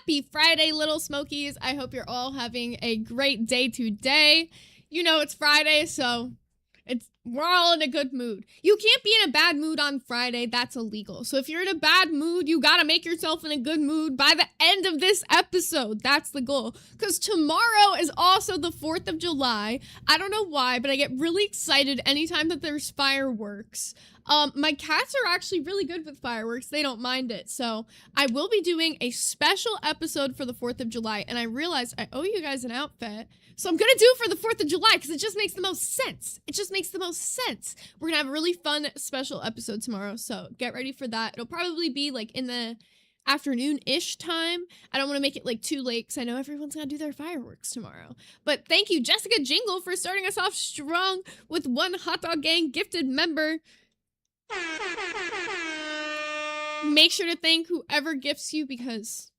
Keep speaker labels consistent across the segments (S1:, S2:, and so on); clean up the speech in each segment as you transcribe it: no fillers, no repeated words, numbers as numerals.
S1: Happy Friday, little smokies. I hope you're all having a great day today. You know it's Friday, so we're all in a good mood. You can't be in a bad mood on Friday. That's illegal. So if you're in a bad mood, you gotta make yourself in a good mood by the end of this episode. That's the goal. Because tomorrow is also the 4th of July. I don't know why, but I get really excited anytime that there's fireworks. My cats are actually really good with fireworks. They don't mind it. So I will be doing a special episode for the 4th of July. And I realized I owe you guys an outfit. So I'm gonna do it for the 4th of July because it just makes the most sense. It just makes the most sense. We're gonna have a really fun special episode tomorrow. So get ready for that. It'll probably be like in the afternoon-ish time. I don't want to make it like too late because I know everyone's gonna do their fireworks tomorrow. But thank you, Jessica Jingle, for starting us off strong with one Hot Dog Gang gifted member. Make sure to thank whoever gifts you because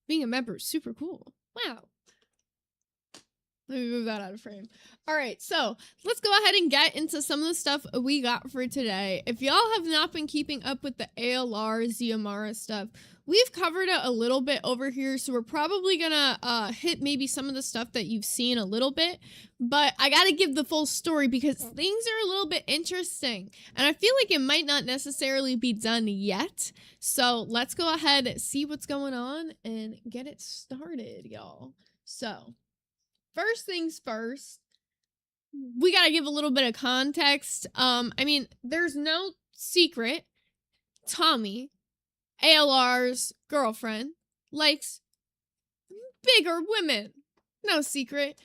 S1: being a member is super cool. Wow. Let me move that out of frame. All right, so let's go ahead and get into some of the stuff we got for today. If y'all have not been keeping up with the ALR Xiomara stuff, we've covered it a little bit over here, so we're probably gonna hit maybe some of the stuff that you've seen a little bit, but I gotta give the full story because things are a little bit interesting, and I feel like it might not necessarily be done yet, so let's go ahead and see what's going on and get it started, y'all. So first things first, we gotta give a little bit of context. I mean, there's no secret. Tommy, ALR's girlfriend, likes bigger women. No secret.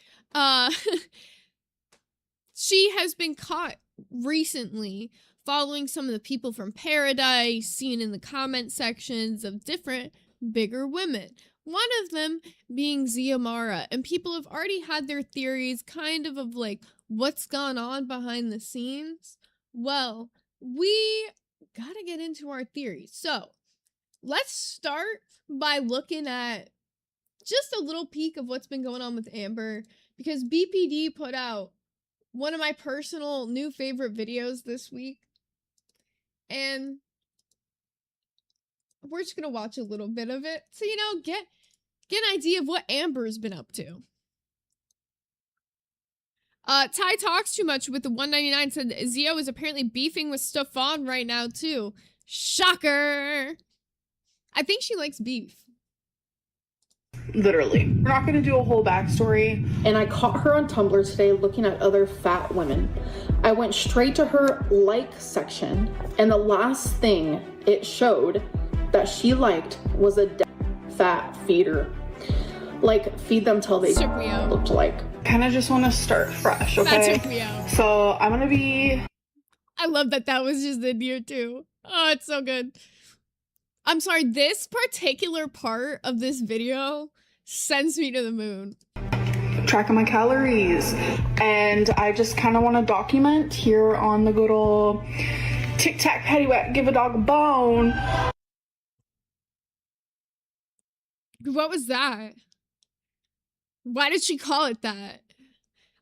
S1: She has been caught recently following some of the people from Paradise, seen in the comment sections of different bigger women. One of them being Xiomara, and people have already had their theories kind of like what's gone on behind the scenes. Well, we gotta get into our theories. So let's start by looking at just a little peek of what's been going on with Amber, because BPD put out one of my personal new favorite videos this week, and we're just gonna watch a little bit of it so, you know, get an idea of what Amber's been up to. Ty talks too much with the 199 said Zio is apparently beefing with Stefan right now too. Shocker. I think she likes beef.
S2: Literally. We're not going to do a whole backstory.
S3: And I caught her on Tumblr today looking at other fat women. I went straight to her like section, and the last thing it showed that she liked was a fat feeder. Like, feed them till they looked like.
S2: Kind of just want to start fresh, okay?
S1: That's
S2: so I'm going to be...
S1: I love that that was just in here too. Oh, it's so good. I'm sorry, this particular part of this video sends me to the moon.
S2: Tracking my calories. And I just kind of want to document here on the good old tic-tac paddywhack, give a dog a bone.
S1: What was that? Why did she call it that?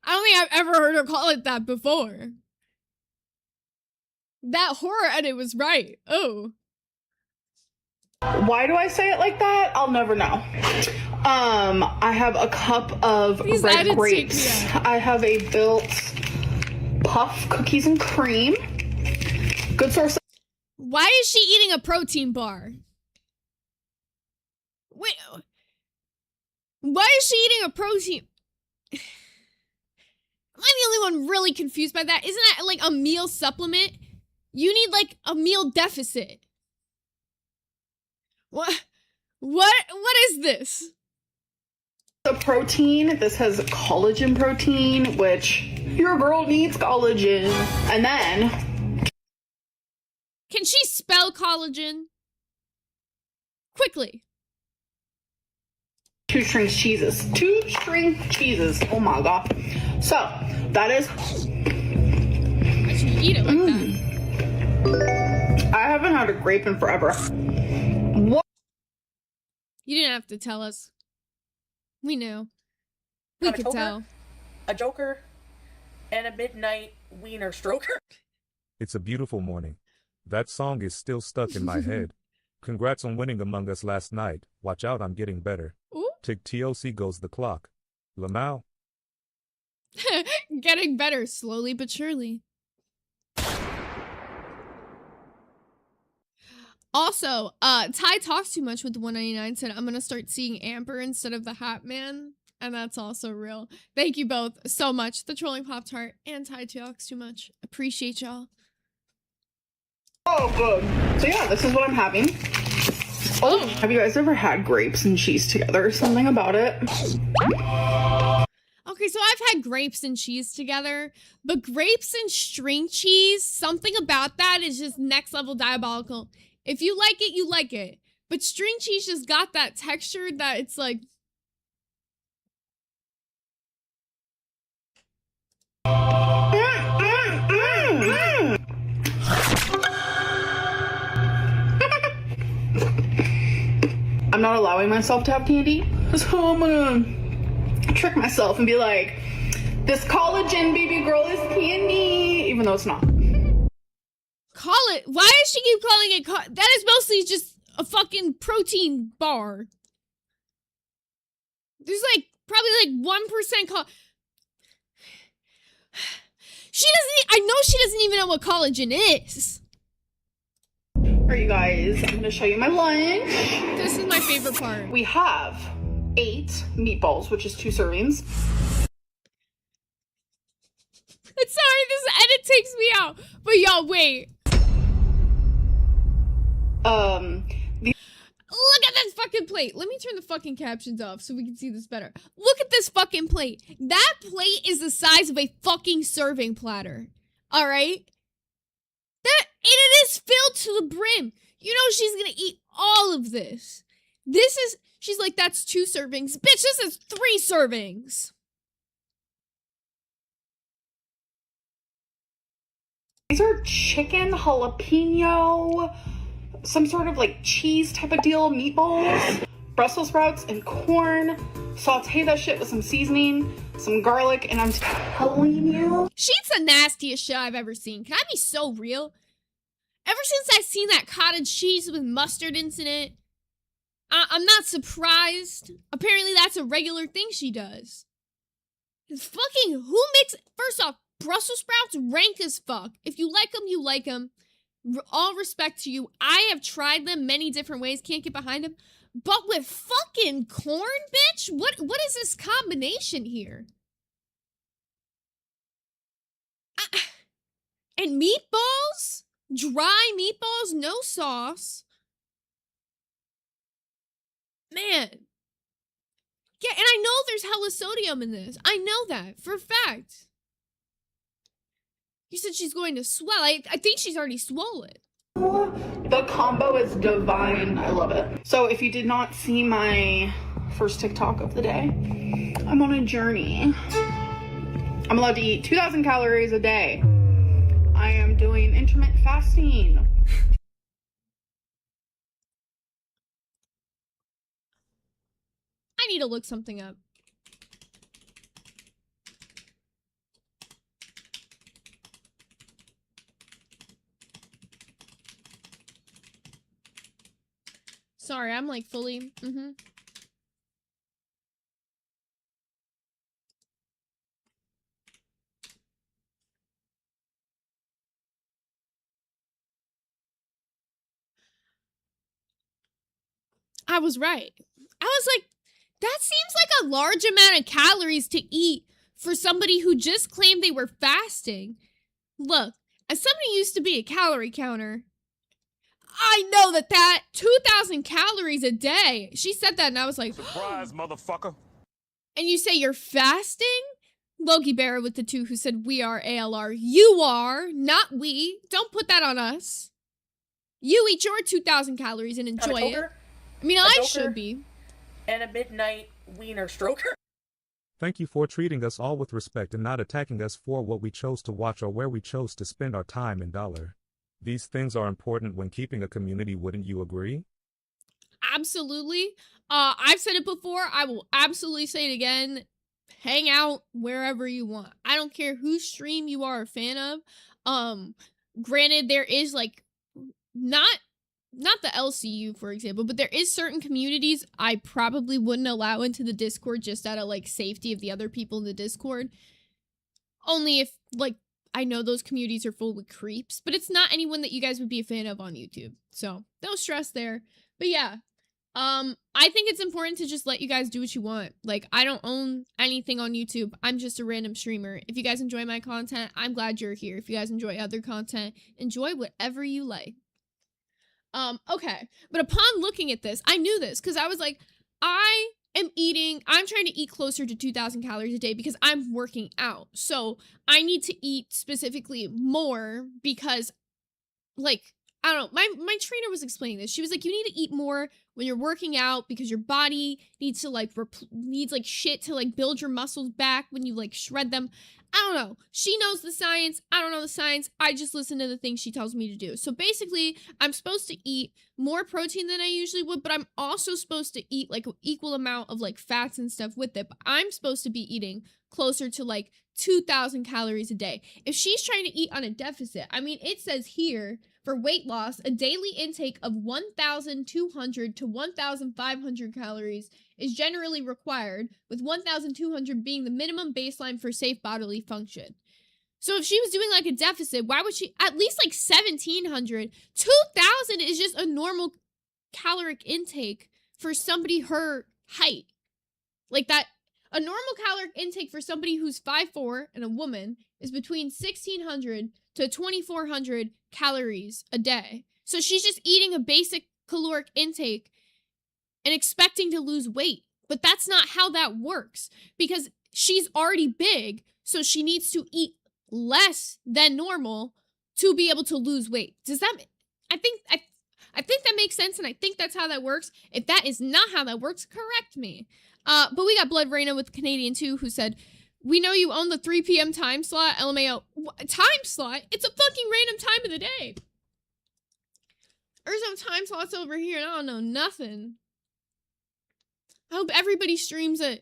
S1: I don't think I've ever heard her call it that before. That horror edit was right. Oh.
S2: Why do I say it like that? I'll never know. I have a cup of red grapes. I have a Built Puff cookies and cream. Good source of...
S1: Why is she eating a protein bar? Wait. Why is she eating a protein? Am I the only one really confused by that? Isn't that like a meal supplement? You need like a meal deficit. What is this?
S2: The protein, this has collagen protein, which your girl needs collagen. And then...
S1: Can she spell collagen? Quickly.
S2: 2 string cheeses. 2 string cheeses. Oh my god. So, that is...
S1: I should eat it like that.
S2: I haven't had a grape in forever. What?
S1: You didn't have to tell us. We knew. We could tell.
S4: A joker and a midnight wiener stroker.
S5: It's a beautiful morning. That song is still stuck in my head. Congrats on winning Among Us last night. Watch out, I'm getting better.
S1: Ooh.
S5: Tick TOC goes the clock. Lamau.
S1: Getting better, slowly but surely. Also, Ty talks too much with the 199 said, I'm gonna start seeing Amber instead of the Hat Man. And that's also real. Thank you both so much. The Trolling Pop-Tart and Ty talks too much. Appreciate y'all.
S2: Oh, good. So yeah, this is what I'm having. Oh, have you guys ever had grapes and cheese together? Something about it.
S1: Okay, so I've had grapes and cheese together, but grapes and string cheese, something about that is just next level diabolical. If you like it, you like it. But string cheese just got that texture that it's like...
S2: I'm not allowing myself to have candy, so I'm gonna trick myself and be like, this collagen baby girl is candy, even though it's not.
S1: Call it. Why does she keep calling it? That is mostly just a fucking protein bar. There's like probably like 1% She doesn't. I know she doesn't even know what collagen is.
S2: Alright, you guys, I'm gonna show you my lunch.
S1: This is my favorite part.
S2: We have 8 meatballs, which is 2 servings.
S1: Sorry, this edit takes me out. But y'all, wait. Look at this fucking plate. Let me turn the fucking captions off so we can see this better. Look at this fucking plate. That plate is the size of a fucking serving platter. Alright? It is filled to the brim. You know she's gonna eat all of this. She's like, that's 2 servings. Bitch, this is 3 servings.
S2: These are chicken jalapeno, some sort of like cheese type of deal, meatballs, Brussels sprouts, and corn. Saute that shit with some seasoning, some garlic, and I'm telling you.
S1: She eats the nastiest shit I've ever seen. Can I be so real? Ever since I've seen that cottage cheese with mustard in it, I'm not surprised. Apparently that's a regular thing she does. Fucking, who makes, first off, Brussels sprouts rank as fuck. If you like them, you like them. All respect to you. I have tried them many different ways. Can't get behind them. But with fucking corn, bitch? What is this combination here? And meatballs? Dry meatballs, no sauce. Man. Yeah, and I know there's hella sodium in this. I know that for a fact. You said she's going to swell. I think she's already swollen.
S2: The combo is divine. I love it. So if you did not see my first TikTok of the day, I'm on a journey. I'm allowed to eat 2,000 calories a day. I am doing intermittent fasting.
S1: I need to look something up. Sorry, I'm like fully, I was right. I was like, that seems like a large amount of calories to eat for somebody who just claimed they were fasting. Look, as somebody who used to be a calorie counter, I know that 2,000 calories a day. She said that and I was like,
S6: surprise, motherfucker.
S1: And you say you're fasting? Logie Bear with the 2 who said we are ALR. You are, not we. Don't put that on us. You eat your 2,000 calories and enjoy it. I mean, I should be.
S4: And a midnight wiener stroker.
S5: Thank you for treating us all with respect and not attacking us for what we chose to watch or where we chose to spend our time and dollar. These things are important when keeping a community, wouldn't you agree?
S1: Absolutely. I've said it before. I will absolutely say it again. Hang out wherever you want. I don't care whose stream you are a fan of. Granted, there is like not not the LCU, for example, but there is certain communities I probably wouldn't allow into the Discord just out of, like, safety of the other people in the Discord. Only if, like, I know those communities are full with creeps, but it's not anyone that you guys would be a fan of on YouTube. So, no stress there. But yeah, I think it's important to just let you guys do what you want. Like, I don't own anything on YouTube. I'm just a random streamer. If you guys enjoy my content, I'm glad you're here. If you guys enjoy other content, enjoy whatever you like. Okay. But upon looking at this, I knew this because I was like, I'm trying to eat closer to 2,000 calories a day because I'm working out. So I need to eat specifically more because, like, I don't know, my trainer was explaining this. She was like, you need to eat more when you're working out because your body needs to, like, needs, like, shit to, like, build your muscles back when you, like, shred them. I don't know. She knows the science. I don't know the science. I just listen to the things she tells me to do. So basically, I'm supposed to eat more protein than I usually would, but I'm also supposed to eat, like, an equal amount of, like, fats and stuff with it. But I'm supposed to be eating closer to, like, 2,000 calories a day. If she's trying to eat on a deficit, I mean, it says here, for weight loss, a daily intake of 1,200 to 1,500 calories is generally required, with 1,200 being the minimum baseline for safe bodily function. So if she was doing, like, a deficit, why would she, at least, like, 1,700? 2,000 is just a normal caloric intake for somebody her height. Like, that, a normal caloric intake for somebody who's 5'4" and a woman is between 1,600 to 2,400 calories a day. So she's just eating a basic caloric intake and expecting to lose weight. But that's not how that works because she's already big, so she needs to eat less than normal to be able to lose weight. Does that, I think that makes sense, and I think that's how that works. If that is not how that works, correct me. But we got Blood Raina with Canadian 2 who said, we know you own the 3 p.m. time slot, LMAO. Time slot? It's a fucking random time of the day. There's no time slots over here, and I don't know nothing. I hope everybody streams at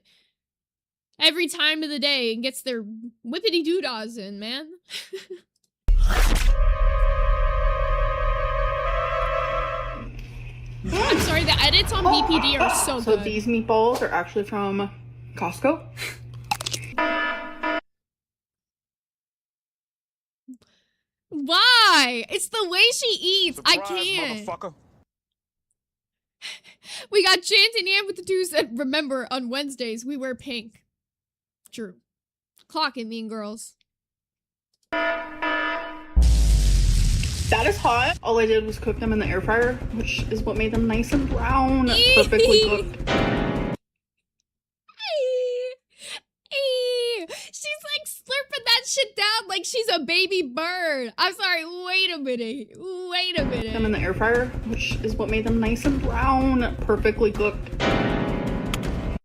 S1: every time of the day and gets their whippity doodahs in, man. I'm sorry, the edits on BPD are so good.
S2: So these meatballs are actually from Costco.
S1: Why? It's the way she eats. Surprise, I can't. Motherfucker. We got Chanting Ann with the 2 said, remember, on Wednesdays, we wear pink. True. Clock it, mean girls.
S2: That is hot. All I did was cook them in the air fryer, which is what made them nice and brown. Perfectly cooked.
S1: She's like slurping that shit down like she's a baby bird. I'm sorry, wait a minute.
S2: Them in the air fryer, which is what made them nice and brown. Perfectly cooked.
S1: I'm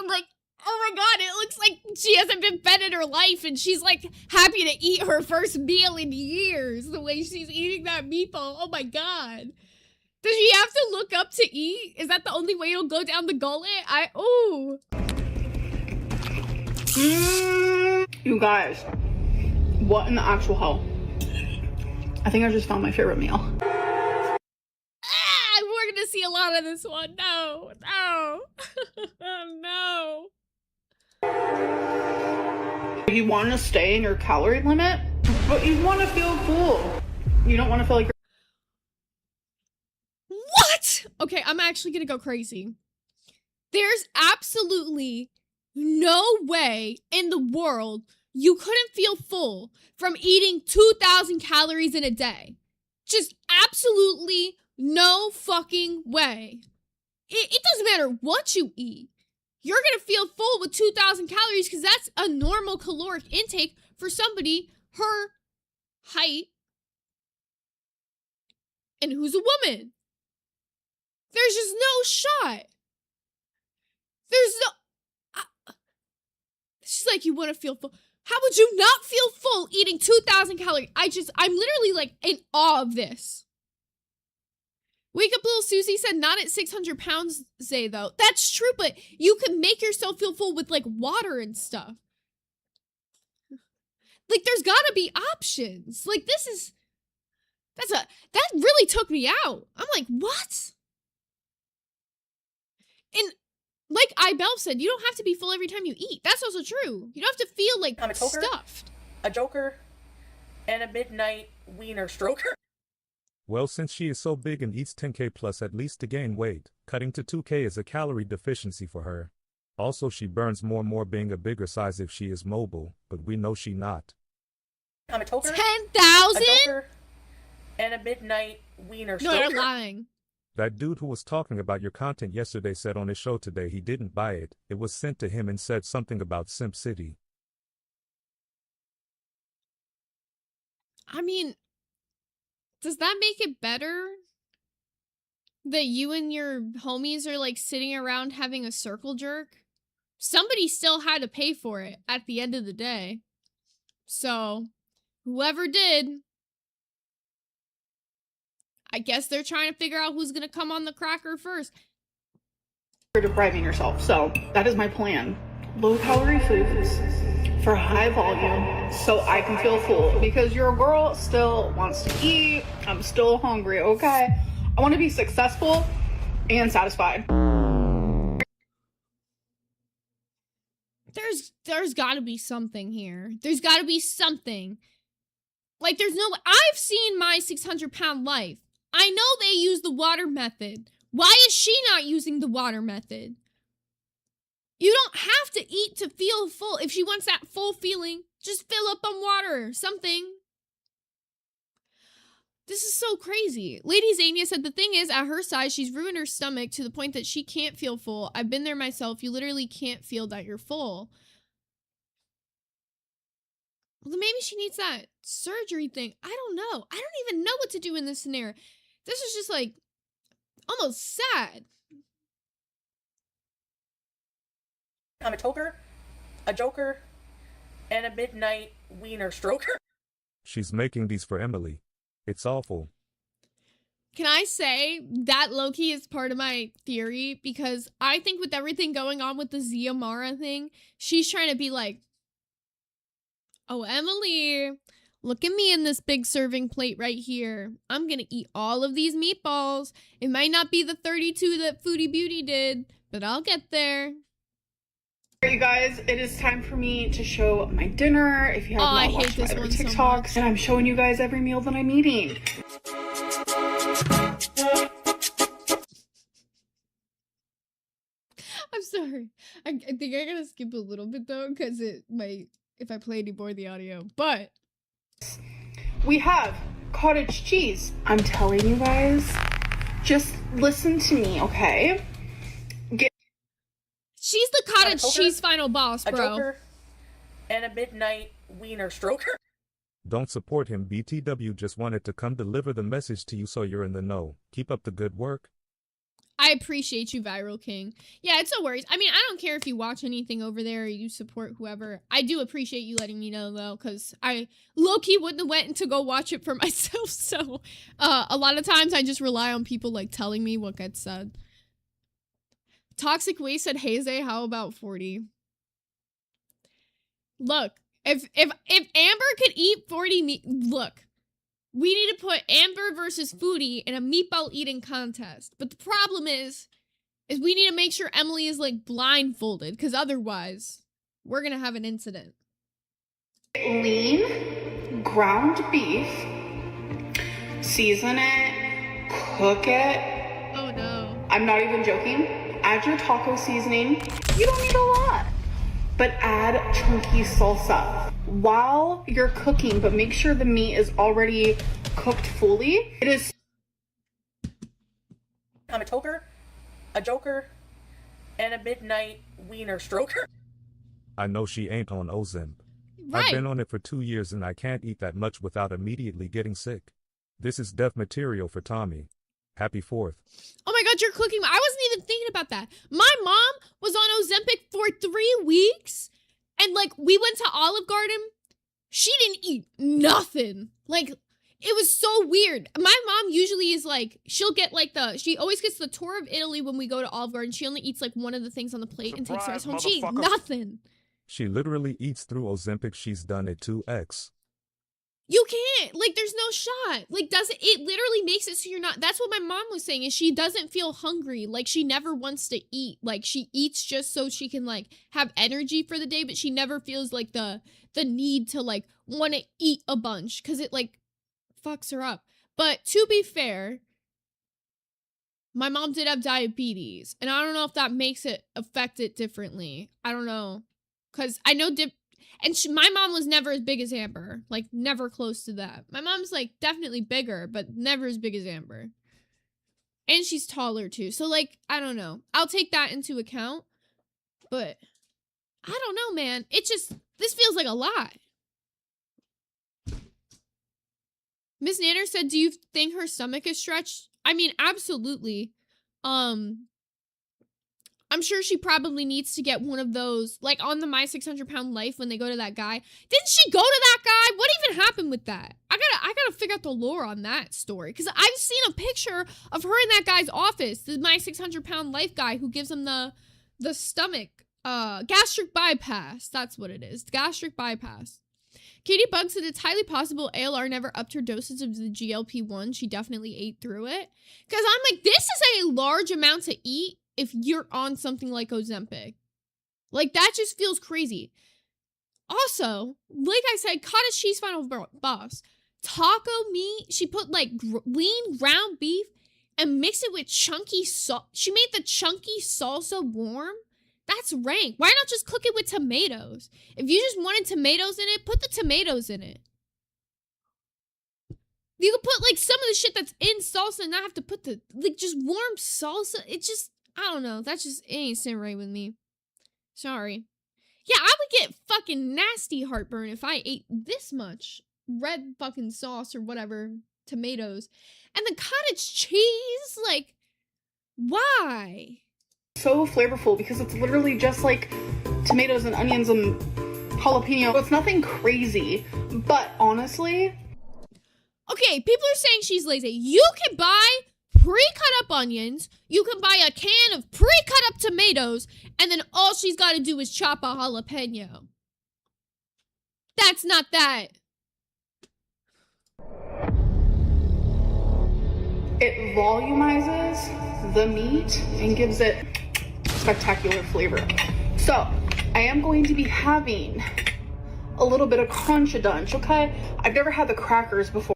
S1: like, oh my god, it looks like she hasn't been fed in her life and she's like happy to eat her first meal in years. The way she's eating that meatball, oh my god. Does she have to look up to eat? Is that the only way it'll go down the gullet?
S2: You guys, what in the actual hell? I think I just found my favorite meal.
S1: We're gonna see a lot of this one. No. No.
S2: You want to stay in your calorie limit, but you want to feel full. You don't want to feel like you're...
S1: What? Okay, I'm actually gonna go crazy. There's absolutely no way in the world you couldn't feel full from eating 2,000 calories in a day. Just absolutely no fucking way. It doesn't matter what you eat. You're gonna feel full with 2,000 calories because that's a normal caloric intake for somebody her height and who's a woman. There's just no shot. There's no... She's like, you want to feel full. How would you not feel full eating 2,000 calories? I'm literally like in awe of this. Wake Up Little Susie said not at 600 pounds, Zay, though. That's true, but you can make yourself feel full with like water and stuff. Like there's gotta be options. Like this is... That really took me out. I'm like, what? And like Ibel said, you don't have to be full every time you eat. That's also true. You don't have to feel like
S4: I'm a toker,
S1: stuffed.
S4: a joker, and a midnight wiener stroker.
S5: Well, since she is so big and eats 10K plus at least to gain weight, cutting to 2K is a calorie deficiency for her. Also, she burns more being a bigger size if she is mobile, but we know she not.
S4: I'm a toker,
S1: 10,000?
S4: a joker, and a midnight wiener stroker.
S1: No, you're lying.
S5: That dude who was talking about your content yesterday said on his show today he didn't buy it. It was sent to him and said something about Simp City.
S1: I mean, does that make it better that you and your homies are like sitting around having a circle jerk? Somebody still had to pay for it at the end of the day. So, whoever did, I guess they're trying to figure out who's gonna come on the cracker first.
S2: You're depriving yourself, so that is my plan. Low-calorie foods for high volume so I can feel full, because your girl still wants to eat. I'm still hungry, okay? I want to be successful and satisfied.
S1: There's gotta be something here. There's gotta be something. Like, I've seen my 600-pound life. I know they use the water method. Why is she not using the water method? You don't have to eat to feel full. If she wants that full feeling, just fill up on water or something. This is so crazy. Lady Zania said the thing is, at her size, she's ruined her stomach to the point that she can't feel full. I've been there myself. You literally can't feel that you're full. Well, then maybe she needs that surgery thing. I don't know. I don't even know what to do in this scenario. This is just like almost sad.
S4: I'm a toker, a joker, and a midnight wiener stroker.
S5: She's making these for Emily. It's awful.
S1: Can I say that low-key is part of my theory? Because I think with everything going on with the Xiomara thing, she's trying to be like, oh, Emily, look at me in this big serving plate right here. I'm gonna eat all of these meatballs. It might not be the 32 that Foodie Beauty did, but I'll get there.
S2: You guys, it is time for me to show my dinner. If you have not watched my other TikToks, and I'm showing you guys every meal that I'm eating.
S1: I'm sorry. I think I gotta skip a little bit though, because it might, if I play any more of the audio. But
S2: we have cottage cheese. I'm telling you guys, just listen to me, okay?
S1: She's the cottage cheese final boss, bro.
S4: A joker, and a midnight wiener stroker.
S5: Don't support him. BTW just wanted to come deliver the message to you so you're in the know. Keep up the good work.
S1: I appreciate you, Viral King. Yeah, it's no worries. I mean, I don't care if you watch anything over there or you support whoever. I do appreciate you letting me know, though, because I low-key wouldn't have went to go watch it for myself. So a lot of times I just rely on people, like, telling me what gets said. Toxic Waste said, Haze, how about 40? Look, if Amber could eat 40 meat, look, we need to put Amber versus Foodie in a meatball eating contest. But the problem is we need to make sure Emily is like blindfolded, because otherwise we're gonna have an incident.
S2: Lean ground beef, season it, cook it.
S1: Oh no.
S2: I'm not even joking. Add your taco seasoning. You don't need a lot, but add chunky salsa while you're cooking, but make sure the meat is already cooked fully. It is.
S4: I'm a toker, a joker, and a midnight wiener stroker.
S5: I know she ain't on Ozemp.
S1: Right.
S5: I've been on it for 2 years and I can't eat that much without immediately getting sick. This is death material for Tommy. Happy 4th.
S1: Oh my god, you're cooking. I wasn't even thinking about that. My mom was on Ozempic for 3 weeks. And like, we went to Olive Garden. She didn't eat nothing. Like, it was so weird. My mom usually is like, she'll get like she always gets the tour of Italy when we go to Olive Garden. She only eats like one of the things on the plate and takes the rest home. She eats nothing.
S5: She literally eats through Ozempic. She's done it 2x.
S1: You can't. Like, there's no shot. Like, it literally makes it so you're not. That's what my mom was saying, is she doesn't feel hungry. Like, she never wants to eat. Like, she eats just so she can, like, have energy for the day, but she never feels, like, the need to, like, want to eat a bunch, because it, like, fucks her up. But to be fair, my mom did have diabetes, and I don't know if that makes it affect it differently. I don't know. Because I know my mom was never as big as Amber. Like, never close to that. My mom's, like, definitely bigger, but never as big as Amber. And she's taller, too. So, like, I don't know. I'll take that into account. But, I don't know, man. This feels like a lot. Miss Nanner said, do you think her stomach is stretched? I mean, absolutely. I'm sure she probably needs to get one of those, like on the My 600 Pound Life when they go to that guy. Didn't she go to that guy? What even happened with that? I gotta figure out the lore on that story. Because I've seen a picture of her in that guy's office. The My 600 Pound Life guy who gives him the stomach, gastric bypass. That's what it is. Gastric bypass. Katie Bug said it's highly possible ALR never upped her dosage of the GLP-1. She definitely ate through it. Because I'm like, this is a large amount to eat if you're on something like Ozempic. Like, that just feels crazy. Also, like I said, cottage cheese final boss. Taco meat, she put, like, lean ground beef and mixed it with chunky salt. She made the chunky salsa warm. That's rank. Why not just cook it with tomatoes? If you just wanted tomatoes in it, put the tomatoes in it. You could put, like, some of the shit that's in salsa and not have to put the, like, just warm salsa. It just, I don't know. That just, it ain't sitting right with me. Sorry. Yeah, I would get fucking nasty heartburn if I ate this much red fucking sauce or whatever, tomatoes. And the cottage cheese, like, why?
S2: So flavorful because it's literally just like tomatoes and onions and jalapeno. It's nothing crazy, but honestly.
S1: Okay, people are saying she's lazy. You can buy pre-cut up onions, you can buy a can of pre-cut up tomatoes, and then all she's got to do is chop a jalapeno. That's not that.
S2: It volumizes the meat and gives it spectacular flavor. So, I am going to be having a little bit of crunch-a-dunch, okay? I've never had the crackers before.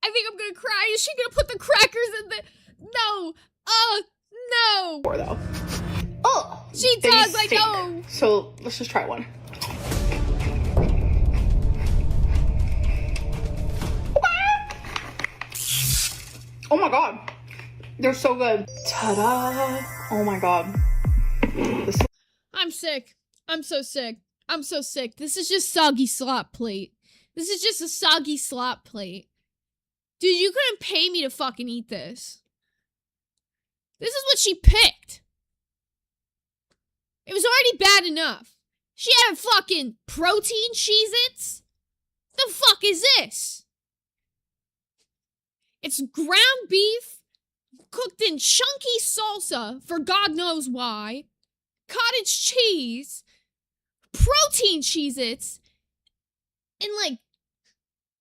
S1: I think I'm gonna cry. Is she gonna put the crackers in the... No. No.
S2: Though. Oh!
S1: She does, I know.
S2: So, let's just try one. Oh my god. They're so good. Ta-da. Oh my god.
S1: I'm sick. I'm so sick. I'm so sick. This is just soggy slop plate. This is just a soggy slop plate. Dude, you couldn't pay me to fucking eat this. This is what she picked. It was already bad enough. She had a fucking protein Cheez-Its? The fuck is this? It's ground beef cooked in chunky salsa for God knows why, cottage cheese, protein Cheez-Its, and like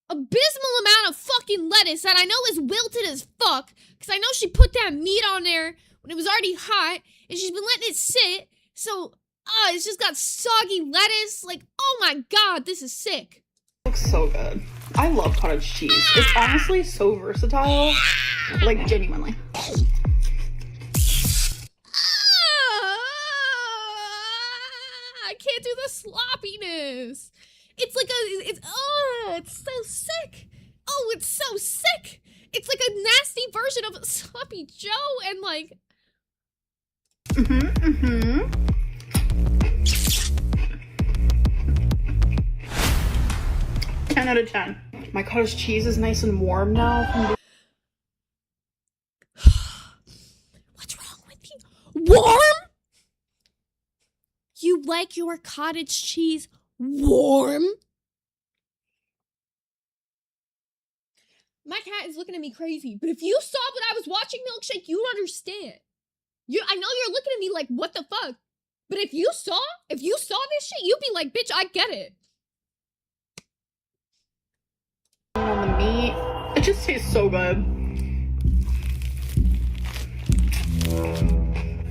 S1: abysmal amount of fucking lettuce that I know is wilted as fuck, because I know she put that meat on there when it was already hot, and she's been letting it sit, so, it's just got soggy lettuce, like, oh my god, this is sick.
S2: Looks so good. I love cottage cheese. It's honestly so versatile, like, genuinely.
S1: I can't do the sloppiness. It's like it's so sick. Oh, it's so sick. It's like a nasty version of Sloppy Joe and like.
S2: 10 out of 10. My cottage cheese is nice and warm now.
S1: What's wrong with you? Warm? You like your cottage cheese warm? My cat is looking at me crazy, but if you saw what I was watching, Milkshake, you'd understand. I know you're looking at me like, what the fuck? But if you saw this shit, you'd be like, bitch, I get it.
S2: This tastes so good.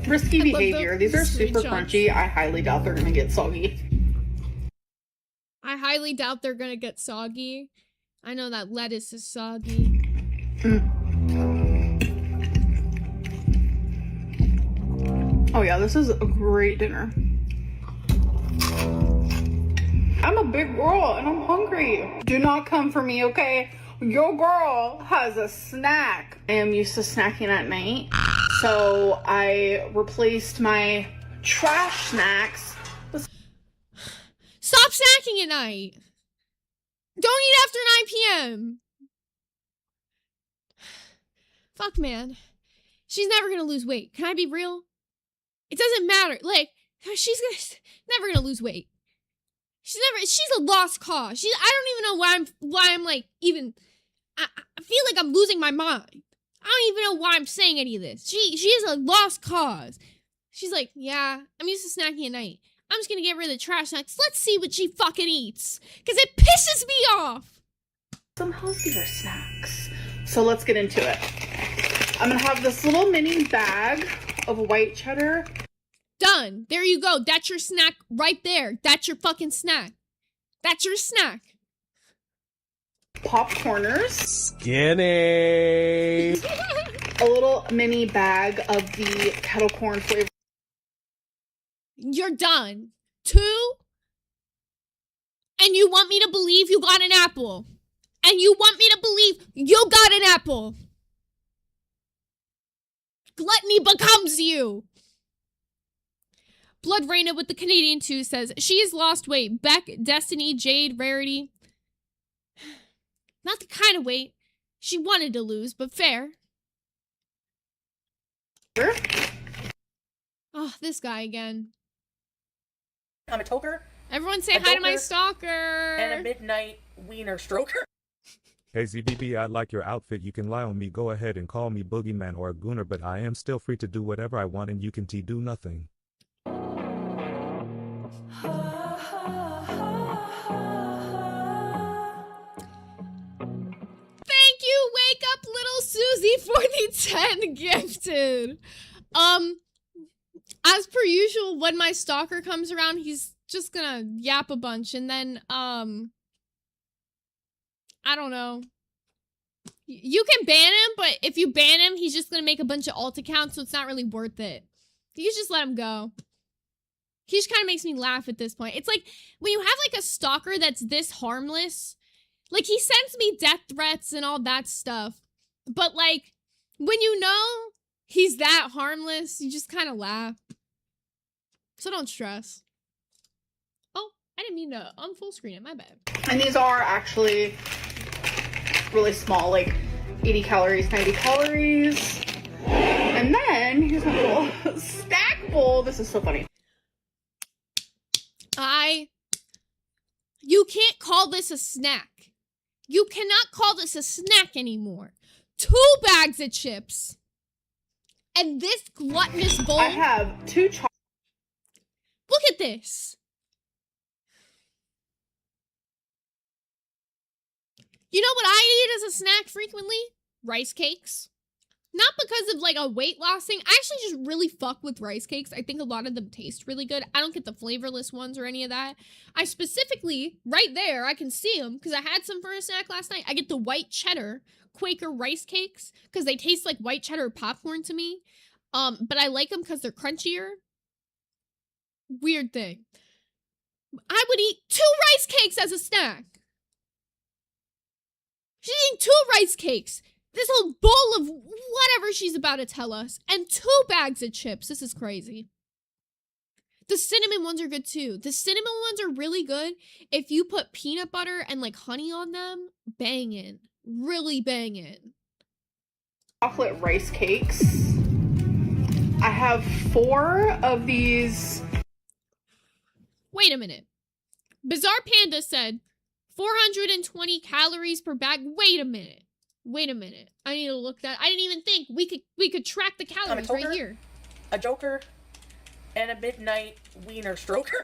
S2: Risky behavior. These are super crunchy. I highly doubt they're gonna get soggy.
S1: I highly doubt they're gonna get soggy. I know that lettuce is soggy.
S2: Oh yeah, this is a great dinner. I'm a big girl and I'm hungry. Do not come for me, okay? Your girl has a snack. I am used to snacking at night, so I replaced my trash snacks with...
S1: Stop snacking at night. Don't eat after 9 p.m. Fuck, man. She's never gonna lose weight. Can I be real? It doesn't matter. Like, she's never gonna lose weight. She's a lost cause. I don't even know why I'm like, even, I feel like I'm losing my mind. I don't even know why I'm saying any of this. She is a lost cause. She's like, yeah, I'm used to snacking at night. I'm just gonna get rid of the trash snacks. Let's see what she fucking eats. Cause it pisses me off.
S2: Some healthier snacks. So let's get into it. I'm gonna have this little mini bag of white cheddar.
S1: Done. There you go. That's your snack right there. That's your fucking snack. That's your snack.
S2: Popcorners.
S5: Skinny.
S2: A little mini bag of the kettle corn flavor.
S1: You're done. 2. And you want me to believe you got an apple. And you want me to believe you got an apple. Gluttony becomes you. Blood Raina with the Canadian 2 says, she has lost weight. Beck, Destiny, Jade, Rarity. Not the kind of weight she wanted to lose, but fair. Oh, this guy again.
S4: I'm a toker.
S1: Everyone say hi to my stalker.
S4: And a midnight wiener stroker.
S5: Hey ZBB, I like your outfit. You can lie on me. Go ahead and call me Boogeyman or a Gooner, but I am still free to do whatever I want and you can do nothing.
S1: Thank you, Wake Up Little Susie, for the 10 gifted. As per usual, when my stalker comes around, he's just gonna yap a bunch, and then, I don't know. You can ban him, but if you ban him, he's just gonna make a bunch of alt accounts, so it's not really worth it. You just let him go. He just kind of makes me laugh at this point. It's like, when you have, like, a stalker that's this harmless, like, he sends me death threats and all that stuff, but, like, when you know he's that harmless, you just kind of laugh. So don't stress. Oh, I didn't mean to full screen it, my bad.
S2: And these are actually really small, like 80 calories, 90 calories. And then here's my little snack bowl. This is so funny.
S1: You can't call this a snack. You cannot call this a snack anymore. 2 bags of chips. And this gluttonous bowl.
S2: I have 2 chocolate.
S1: Look at this. You know what I eat as a snack frequently? Rice cakes. Not because of like a weight loss thing. I actually just really fuck with rice cakes. I think a lot of them taste really good. I don't get the flavorless ones or any of that. I specifically, right there, I can see them because I had some for a snack last night. I get the white cheddar Quaker rice cakes because they taste like white cheddar popcorn to me. But I like them because they're crunchier. Weird thing. I would eat 2 rice cakes as a snack. She's eating 2 rice cakes. This whole bowl of whatever she's about to tell us. And 2 bags of chips. This is crazy. The cinnamon ones are good too. The cinnamon ones are really good. If you put peanut butter and like honey on them, bangin'. Really bangin'.
S2: Chocolate rice cakes. I have 4 of these.
S1: Wait a minute. Bizarre Panda said 420 calories per bag. Wait a minute. Wait a minute. I need to look that. I didn't even think we could track the calories right here.
S4: A joker and a midnight wiener stroker.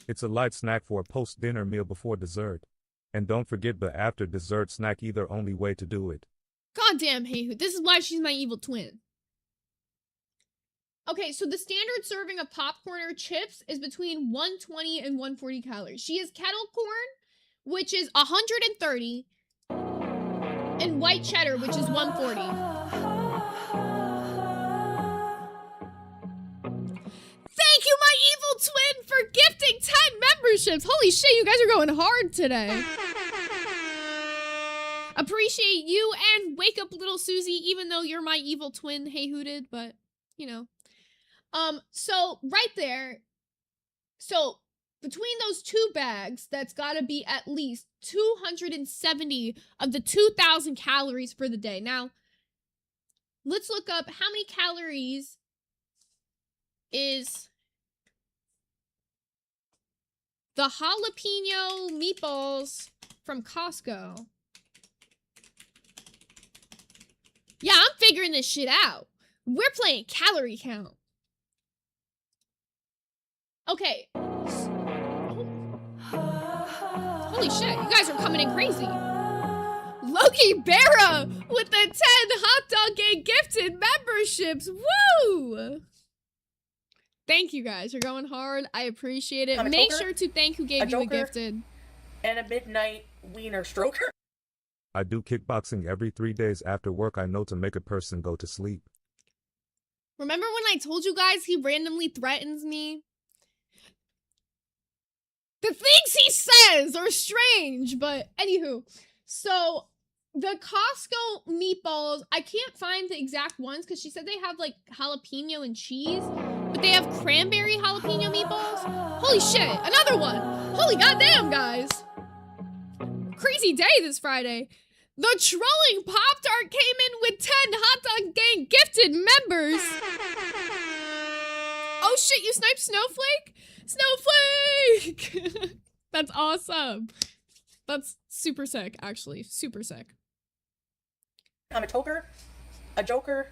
S5: It's a light snack for a post-dinner meal before dessert. And don't forget the after dessert snack, either only way to do it.
S1: Goddamn, hey, this is why she's my evil twin. Okay, so the standard serving of popcorn or chips is between 120 and 140 calories. She has kettle corn, which is 130, and white cheddar, which is 140. Thank you, my evil twin, for gifting 10 memberships. Holy shit, you guys are going hard today. Appreciate you and wake up little Susie, even though you're my evil twin, hey hooted, but you know. So right there, so between those two bags, that's gotta be at least 270 of the 2,000 calories for the day. Now, let's look up how many calories is the jalapeno meatballs from Costco. Yeah, I'm figuring this shit out. We're playing calorie count. Okay. Holy shit, you guys are coming in crazy. Loki Berra with the 10 Hot Dog Gang gifted memberships. Woo! Thank you guys. You're going hard. I appreciate it. Make sure to thank who gave you a gifted.
S4: And a midnight wiener stroker.
S5: I do kickboxing every 3 days after work. I know to make a person go to sleep.
S1: Remember when I told you guys he randomly threatens me? The things he says are strange, but anywho. So, the Costco meatballs, I can't find the exact ones because she said they have like jalapeno and cheese, but they have cranberry jalapeno meatballs. Holy shit, another one. Holy goddamn, guys. Crazy day this Friday. The Trolling Pop-Tart came in with 10 Hot Dog Gang gifted members. Oh shit, you sniped Snowflake? Snowflake! That's awesome. That's super sick, actually. Super sick.
S4: I'm a toker, a joker,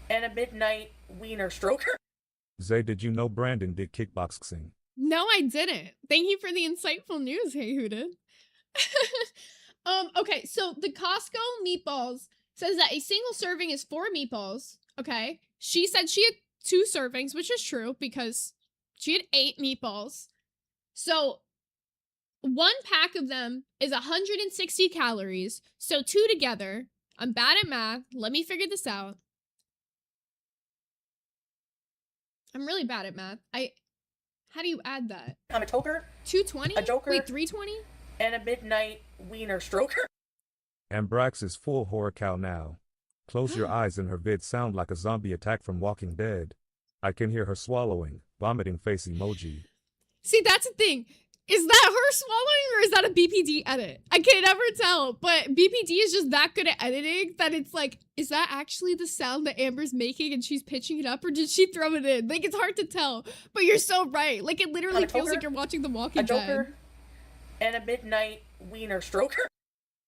S4: and a midnight wiener stroker.
S5: Zay, did you know Brandon did kickboxing?
S1: No, I didn't. Thank you for the insightful news, hey hooted. Okay, so the Costco meatballs says that a single serving is 4 meatballs. Okay. She said she had 2 servings, which is true because she had 8 meatballs. So 1 pack of them is 160 calories. So 2 together. I'm bad at math. Let me figure this out. I'm really bad at math. How do you add that?
S4: I'm a toker,
S1: 220?
S4: a joker.
S1: Wait, 320?
S4: And a midnight wiener stroker.
S5: Ambrax is full horror cow now. Close your eyes and her vids sound like a zombie attack from Walking Dead. I can hear her swallowing, vomiting face emoji.
S1: See, that's the thing. Is that her swallowing or is that a BPD edit? I can't ever tell, but BPD is just that good at editing that it's like, is that actually the sound that Amber's making and she's pitching it up or did she throw it in? Like, it's hard to tell, but you're so right. Like, it literally feels like you're watching The Walking Dead.
S4: A joker and a midnight wiener stroker.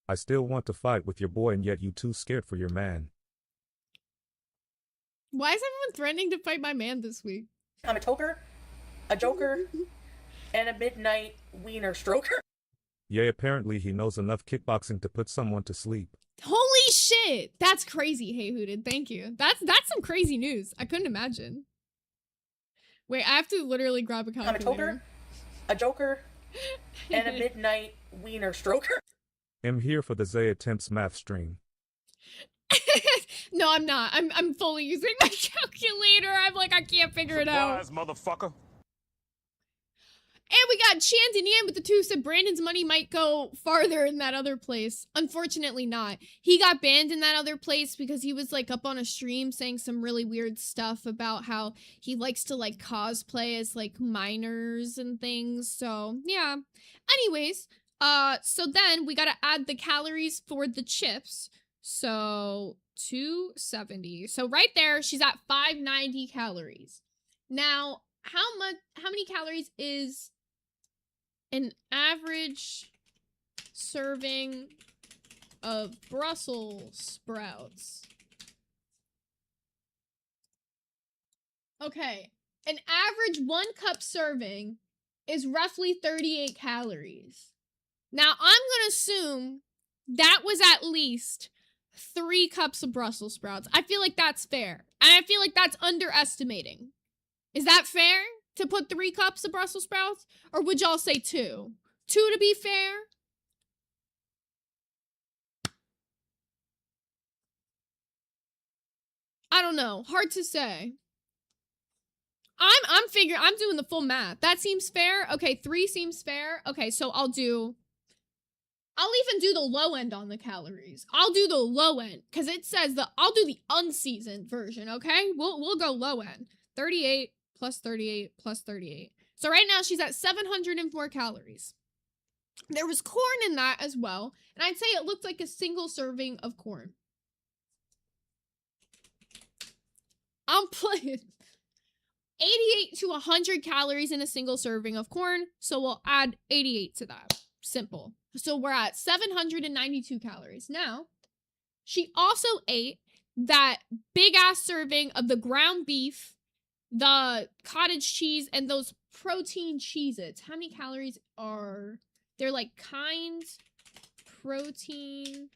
S5: I still want to fight with your boy and yet you too scared for your man.
S1: Why is everyone threatening to fight my man this week?
S4: I'm a toker, a joker, and a midnight wiener stroker.
S5: Yeah, apparently he knows enough kickboxing to put someone to sleep.
S1: Holy shit! That's crazy, hey hooted. Thank you. That's some crazy news. I couldn't imagine. Wait, I have to literally grab a calculator.
S4: I'm a toker, a joker, and a midnight wiener stroker.
S5: I'm here for the Zay Attempts math stream.
S1: No, I'm not. I'm fully using my calculator. I'm like, I can't figure it out.
S6: Surprise, motherfucker.
S1: And we got Chandinian with the 2 said Brandon's money might go farther in that other place. Unfortunately not. He got banned in that other place because he was like up on a stream saying some really weird stuff about how he likes to like cosplay as like minors and things. So yeah. Anyways, so then we gotta add the calories for the chips. So 270. So right there, she's at 590 calories. Now, how many calories is an average serving of Brussels sprouts? Okay, an average 1 cup serving is roughly 38 calories. Now, I'm going to assume that was at least 3 cups of Brussels sprouts. I feel like that's fair. And I feel like that's underestimating. Is that fair to put 3 cups of Brussels sprouts? Or would y'all say 2? 2 to be fair? I don't know. Hard to say. I'm doing the full math. That seems fair. Okay, 3 seems fair. Okay, so I'll even do the low end on the calories. I'll do the low end because it says I'll do the unseasoned version, okay? We'll go low end. 38 plus 38 plus 38. So right now she's at 704 calories. There was corn in that as well, and I'd say it looked like a single serving of corn. I'm playing 88 to 100 calories in a single serving of corn, so we'll add 88 to that. Simple. So we're at 792 calories. Now, she also ate that big ass serving of the ground beef, the cottage cheese, and those protein Cheez-Its. How many calories are... They're like kind protein...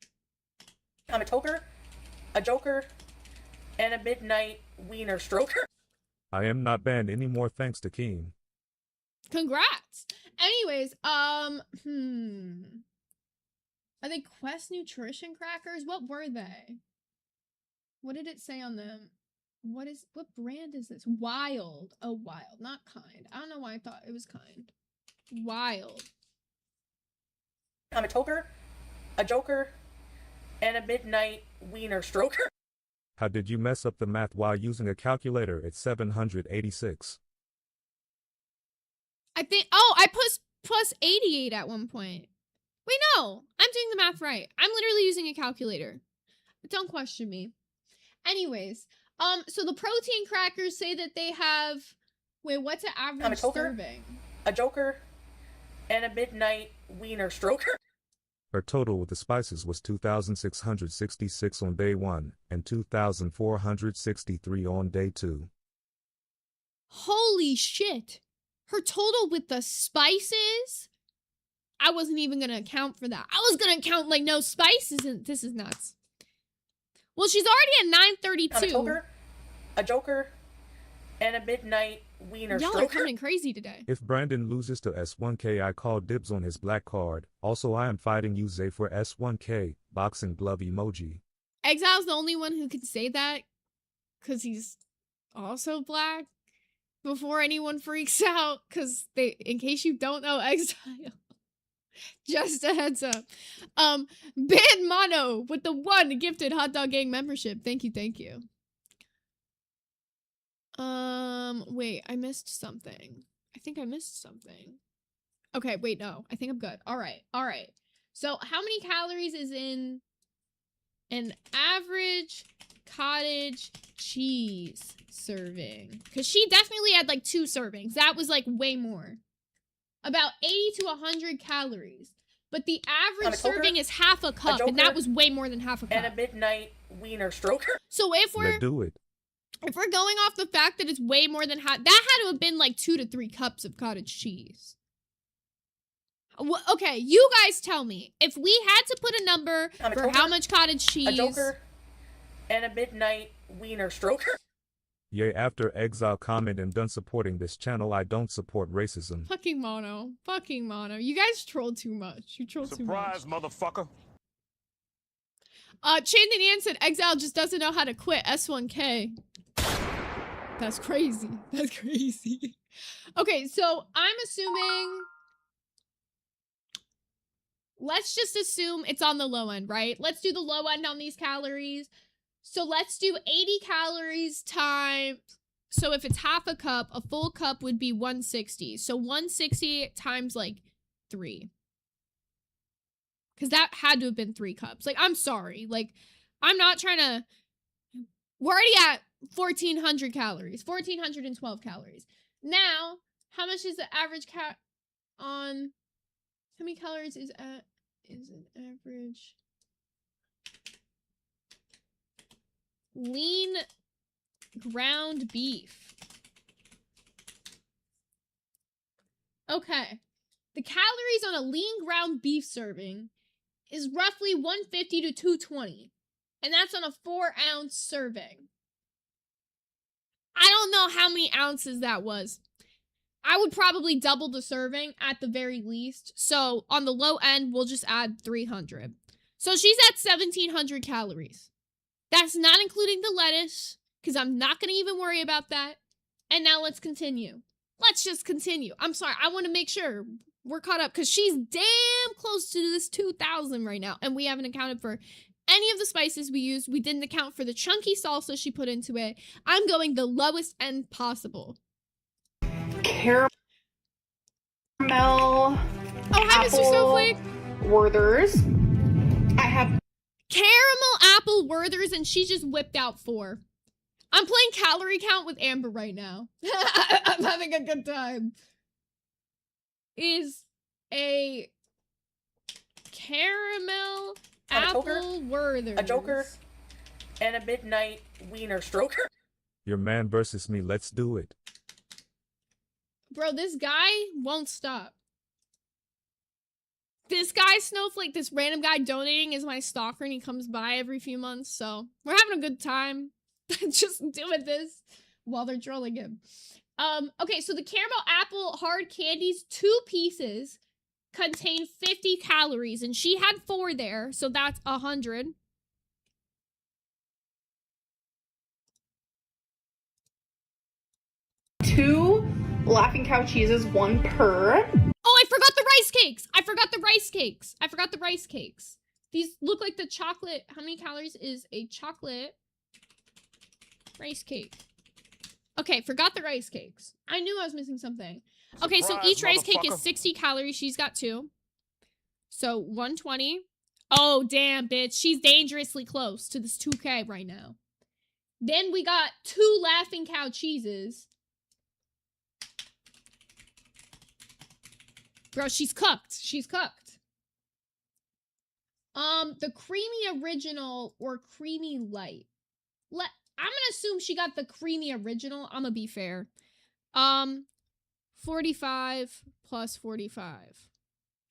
S4: I'm a toker, a joker, and a midnight wiener stroker.
S5: I am not banned anymore thanks to Keen.
S1: Congrats. Anyways, are they Quest Nutrition crackers? What were they? What did it say on them? What brand is this? Wild. Oh, Wild, not Kind. I don't know why I thought it was Kind. Wild.
S4: I'm a toker, a joker, and a midnight wiener stroker.
S5: How did you mess up the math while using a calculator at 786?
S1: I think, I put plus 88 at one point. Wait, no, I'm doing the math right. I'm literally using a calculator. Don't question me. Anyways, so the protein crackers say that they have, wait, what's an average
S4: I'm a toker,
S1: serving?
S4: A joker, and a midnight wiener stroker.
S5: Her total with the spices was 2,666 on day 1 and 2,463 on day 2.
S1: Holy shit. Her total with the spices? I wasn't even going to account for that. I was going to count like no spices, and this is nuts. Well, she's already at 932.
S4: I'm a toker, a joker, and a midnight wiener
S1: Y'all
S4: stroker.
S1: are coming crazy today.
S5: If Brandon loses to S1K, I call dibs on his black card. Also, I am fighting you, Zay, for S1K. Boxing glove emoji.
S1: Exile's the only one who can say that because he's also black before anyone freaks out, because in case you don't know Exile, just a heads up. Band Mono with the 1 gifted Hot Dog Gang membership. Thank you, thank you. Wait, I missed something. I think I missed something. Okay, wait, no. I think I'm good. All right. So, how many calories is in an average cottage cheese serving? Because she definitely had like 2 servings. That was like way more. About 80 to 100 calories. But the average serving is half a cup, and that was way more than half a cup.
S4: And a midnight wiener stroker.
S1: So if we're...
S5: Let's do it.
S1: If we're going off the fact that it's way more than half, that had to have been like 2 to 3 cups of cottage cheese. Okay, you guys tell me. If we had to put a number for how much cottage cheese...
S4: A joker, and a midnight wiener stroker.
S5: Yay, after Exile comment and done supporting this channel, I don't support racism.
S1: Fucking Mono. Fucking Mono. You guys troll too much. You troll too much.
S6: Surprise, motherfucker.
S1: Chandon Ian said Exile just doesn't know how to quit S1K. That's crazy. That's crazy. Okay, so I'm assuming... Let's just assume it's on the low end, right? Let's do the low end on these calories. So let's do 80 calories times... So if it's half a cup, a full cup would be 160. So 160 times like 3. Because that had to have been 3 cups. Like, I'm sorry. Like, I'm not trying to... We're already at 1,400 calories. 1,412 calories. Now, how much is the average on... How many calories is an average... Lean ground beef. Okay. the calories on a lean ground beef serving is roughly 150 to 220. And that's on a 4-ounce serving. I don't know how many ounces that was. I would probably double the serving at the very least. So on the low end, we'll just add 300. So she's at 1,700 calories. That's not including the lettuce, because I'm not going to even worry about that. And now let's continue. Let's just continue. I'm sorry. I want to make sure we're caught up, because she's damn close to this 2,000 right now. And we haven't accounted for any of the spices we used. We didn't account for the chunky salsa she put into it. I'm going the lowest end possible.
S2: Caramel.
S1: Oh, hi, Mr. Snowflake.
S2: Werther's. I have
S1: caramel apple Werther's, and she just whipped out 4. I'm playing calorie count with Amber right now. I'm having a good time. Is a caramel apple Werther's.
S4: A joker and a midnight wiener stroker.
S5: Your man versus me, let's do it.
S1: Bro, this guy won't stop. This guy, Snowflake, this random guy donating is my stalker, and he comes by every few months, so we're having a good time. Just doing this while they're trolling him. Okay, so the caramel apple hard candies, 2 pieces, contain 50 calories, and she had 4 there, so that's 100.
S2: Two Laughing Cow cheeses, 1 per.
S1: Oh, I forgot the rice cakes! I forgot the rice cakes. These look like the chocolate. How many calories is a chocolate rice cake? Okay, forgot the rice cakes. I knew I was missing something. Okay, so each rice cake is 60 calories. She's got 2. So 120. Oh, damn, bitch. She's dangerously close to this 2K right now. Then we got 2 Laughing Cow cheeses. Bro, she's cooked. She's cooked. The creamy original or creamy light. I'm gonna assume she got the creamy original. I'm gonna be fair. 45 plus 45.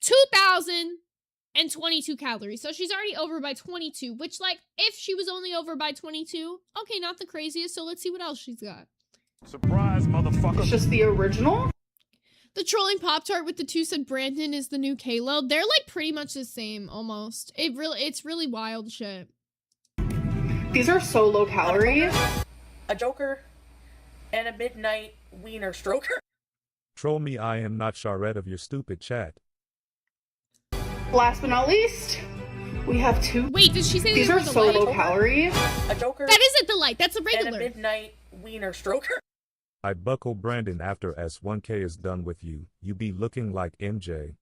S1: 2,022 calories. So she's already over by 22, which, like, if she was only over by 22, okay, not the craziest. So let's see what else she's got.
S5: Surprise, motherfucker.
S2: It's just the original?
S1: The trolling Pop-Tart with the 2 said Brandon is the new Kalo. They're, like, pretty much the same, almost. It's really wild shit.
S2: These are so low calorie.
S4: A joker and a midnight wiener stroker.
S5: Troll me, I am not charrette of your stupid chat.
S2: Last but not least, we have 2.
S1: Wait, did she say
S2: these
S1: they
S2: are
S1: were the
S2: so
S1: light?
S2: low calorie?
S4: A joker.
S1: That isn't the light. That's a
S4: And
S1: regular.
S4: a midnight wiener stroker.
S5: I buckle Brandon after S1K is done with you. You be looking like MJ.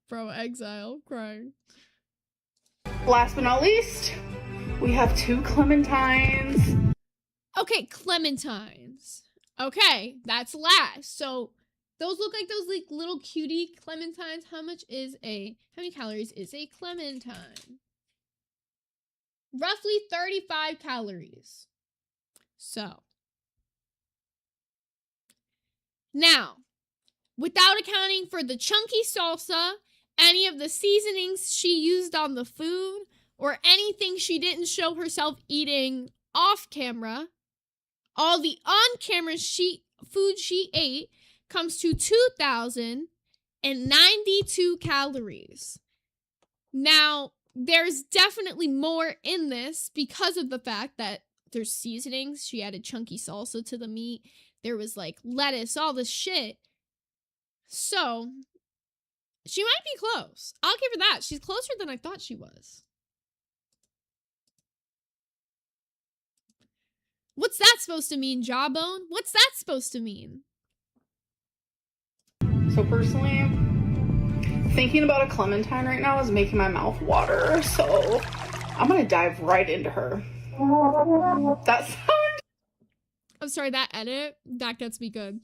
S1: Bro, exile, crying.
S2: Last but not least, we have 2 clementines.
S1: Okay, clementines. Okay, that's last. So those look like those like little cutie clementines. How many calories is a clementine? Roughly 35 calories. So now, without accounting for the chunky salsa, any of the seasonings she used on the food, or anything she didn't show herself eating off camera, all the on-camera food she ate comes to 2,092 calories. Now, there's definitely more in this because of the fact that there's seasonings. She added chunky salsa to the meat. There was like lettuce, all this shit. So, she might be close. I'll give her that. She's closer than I thought she was. What's that supposed to mean, Jawbone? What's that supposed to mean?
S2: So personally, thinking about a clementine right now is making my mouth water. So I'm gonna dive right into her. That sound.
S1: I'm sorry, that edit, that gets me good.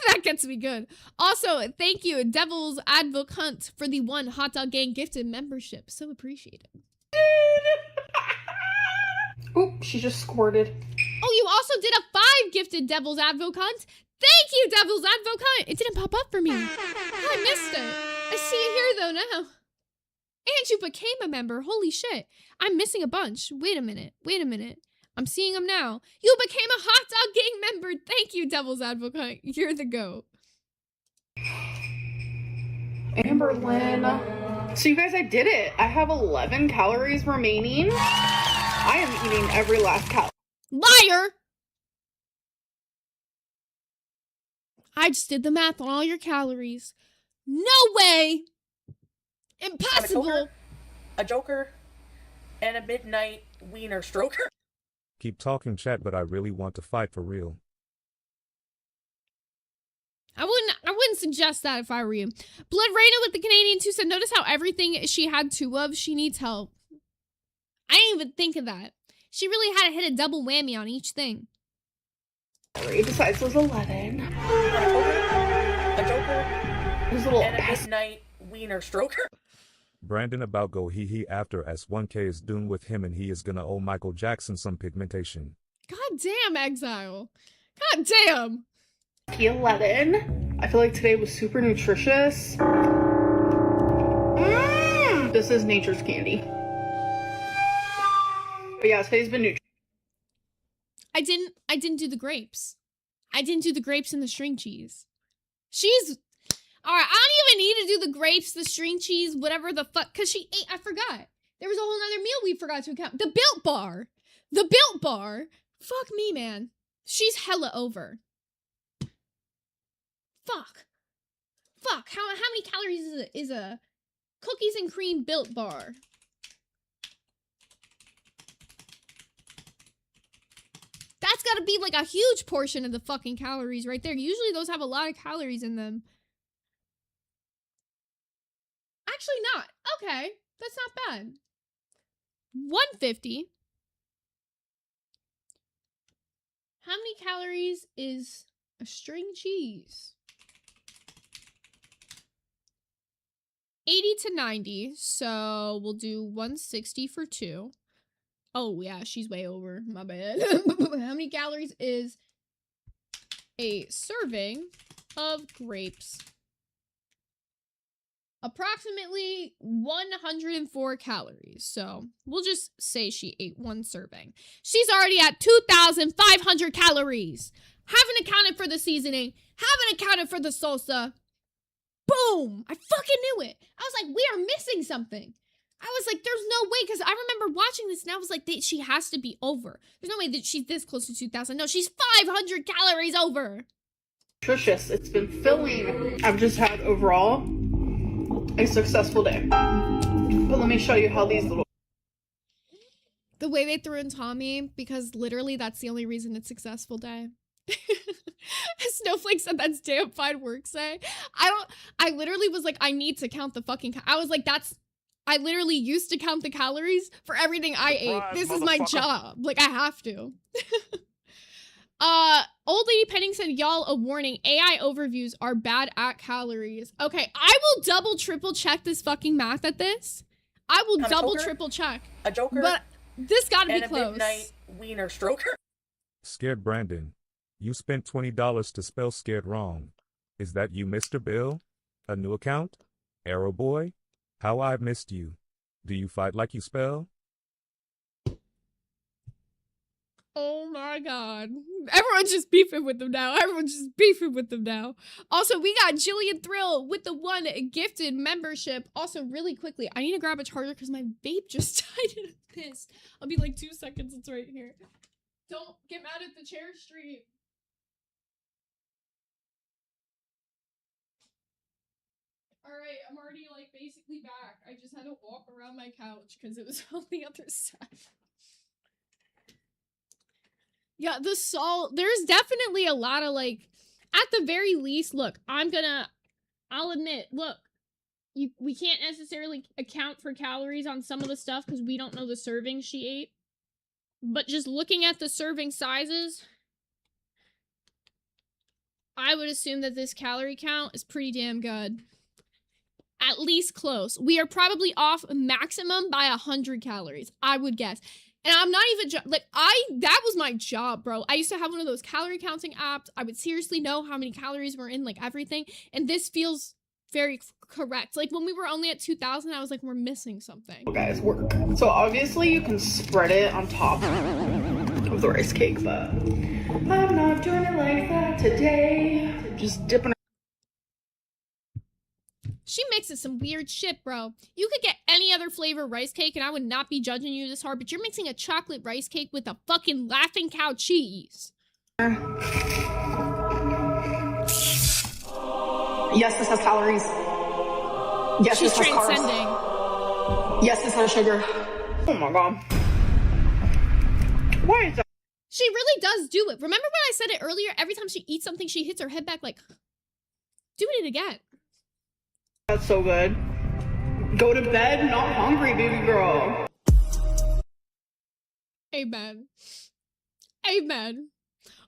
S1: That gets me good. Also, thank you, Devil's Advocate Hunt, for the 1 Hot Dog Gang gifted membership. So appreciated.
S2: Oop, she just squirted.
S1: Oh, you also did a 5 gifted Devil's Advocate Hunt. Thank you, Devil's Advocate. It didn't pop up for me. I missed it. I see it here, though, now. And you became a member. Holy shit. I'm missing a bunch. Wait a minute. I'm seeing them now. You became a Hot Dog Gang member. Thank you, Devil's Advocate. You're the GOAT.
S2: Amberlynn. So you guys, I did it. I have 11 calories remaining. I am eating every last calorie.
S1: Liar! I just did the math on all your calories. No way! Impossible!
S4: A joker, and a midnight wiener stroker.
S5: Keep talking, chat, but I really want to fight for real.
S1: I wouldn't suggest that if I were you. Blood Raina with the Canadian 2 said, notice how everything she had 2 of, she needs help. I didn't even think of that. She really had to hit a double whammy on each thing.
S2: Besides those 11.
S4: A joker,
S2: Those little
S4: and a midnight wiener stroker.
S5: Brandon about go hee after S1K is done with him and he is gonna owe Michael Jackson some pigmentation.
S1: God damn, Exile. God damn.
S2: T11. I feel like today was super nutritious. This is nature's candy. But yeah, today's been nutritious.
S1: I didn't do the grapes. I didn't do the grapes and the string cheese. She's... Alright, I don't even need to do the grapes, the string cheese, whatever the fuck, because she ate, I forgot. There was a whole nother meal we forgot to account. The Built Bar. The Built Bar. Fuck me, man. She's hella over. Fuck. How many calories is a cookies and cream Built Bar? That's gotta be like a huge portion of the fucking calories right there. Usually those have a lot of calories in them. Actually not. Okay. That's not bad. 150. How many calories is a string cheese? 80 to 90. So we'll do 160 for 2. Oh, yeah, she's way over. My bad. How many calories is a serving of grapes? Approximately 104 calories. So we'll just say she ate 1 serving. She's already at 2,500 calories. Haven't accounted for the seasoning. Haven't accounted for the salsa. Boom! I fucking knew it. I was like, we are missing something. I was like, there's no way, because I remember watching this and I was like, she has to be over. There's no way that she's this close to 2,000. No, she's 500 calories over.
S2: Nutritious. It's been filling. I've just had overall a successful day. But let me show you how these little...
S1: The way they threw in Tommy, because literally that's the only reason it's a successful day. Snowflake said that's damn fine work say. I literally was like, I need to count the fucking... I was like, I literally used to count the calories for everything I ate. This is my job. Like, I have to. Old Lady Penning said, y'all, a warning. AI overviews are bad at calories. Okay, I will double, triple check this fucking math at this. I will double, triple check.
S4: A joker.
S1: But this gotta be close.
S4: And a midnight wiener stroker.
S5: Scared Brandon. You spent $20 to spell scared wrong. Is that you, Mr. Bill? A new account? Arrow Boy? How I've missed you. Do you fight like you spell?
S1: Oh my god. Everyone's just beefing with them now. Also, we got Jillian Thrill with the 1 gifted membership. Also, really quickly, I need to grab a charger because my vape just died in a piss. I'll be like 2 seconds. It's right here. Don't get mad at the chair stream. Alright, I'm already like basically back. I just had to walk around my couch because it was on the other side. Yeah, the salt, there's definitely a lot of like, at the very least, look, I'll admit, look, we can't necessarily account for calories on some of the stuff because we don't know the servings she ate. But just looking at the serving sizes, I would assume that this calorie count is pretty damn good. At least close. We are probably off maximum by 100 calories, I would guess. And I'm not even, that was my job, bro. I used to have one of those calorie counting apps. I would seriously know how many calories were in, like, everything. And this feels very correct. Like, when we were only at 2,000, I was like, we're missing something.
S2: Guys, work. So obviously you can spread it on top of the rice cake, but I'm not doing it like that today. Just dipping.
S1: She mixes some weird shit, bro. You could get any other flavor rice cake and I would not be judging you this hard, but you're mixing a chocolate rice cake with a fucking Laughing Cow cheese.
S2: Yes, this has calories. Yes,
S1: she's
S2: this has
S1: transcending.
S2: Carbs. Yes, this has sugar. Oh my god. Why is that?
S1: She really does do it. Remember when I said it earlier? Every time she eats something, she hits her head back like, doing it again.
S2: That's so good. Go to bed not hungry, baby girl.
S1: Amen. Amen.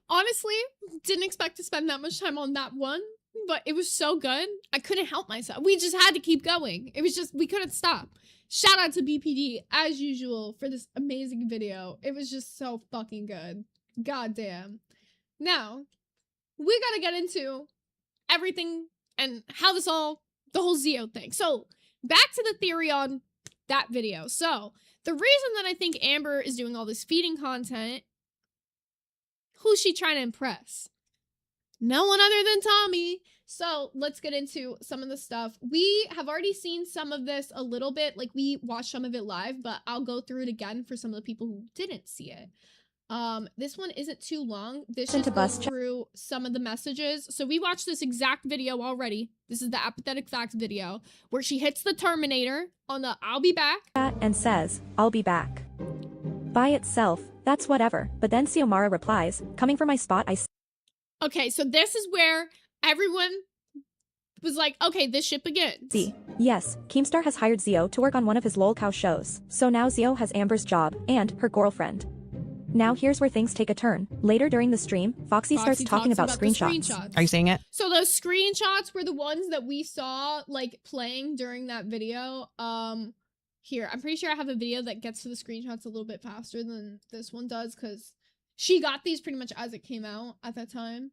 S1: Honestly, didn't expect to spend that much time on that one, but it was so good. I couldn't help myself. We just had to keep going. It was just, we couldn't stop. Shout out to BPD, as usual, for this amazing video. It was just so fucking good. God damn. Now, we gotta get into everything and how this all, the whole Zio thing. So, back to the theory on that video. So, the reason that I think Amber is doing all this feeding content, who's she trying to impress? No one other than Tommy. So let's get into some of the stuff. We have already seen some of this a little bit, like we watched some of it live, but I'll go through it again for some of the people who didn't see it. This one isn't too long. This just goes through some of the messages. So we watched this exact video already. This is the apathetic facts video where she hits the Terminator on the I'll be back.
S6: And says, I'll be back. By itself, that's whatever. But then Xiomara replies, coming for my spot,
S1: Okay, so this is where everyone was like, okay, this shit begins.
S6: Yes, Keemstar has hired Zio to work on one of his lol cow shows. So now Zio has Amber's job, and her girlfriend. Now here's where things take a turn. Later during the stream, Foxy starts talking about screenshots.
S7: Are you seeing it?
S1: So those screenshots were the ones that we saw, like, playing during that video. Here, I'm pretty sure I have a video that gets to the screenshots a little bit faster than this one does, because she got these pretty much as it came out at that time.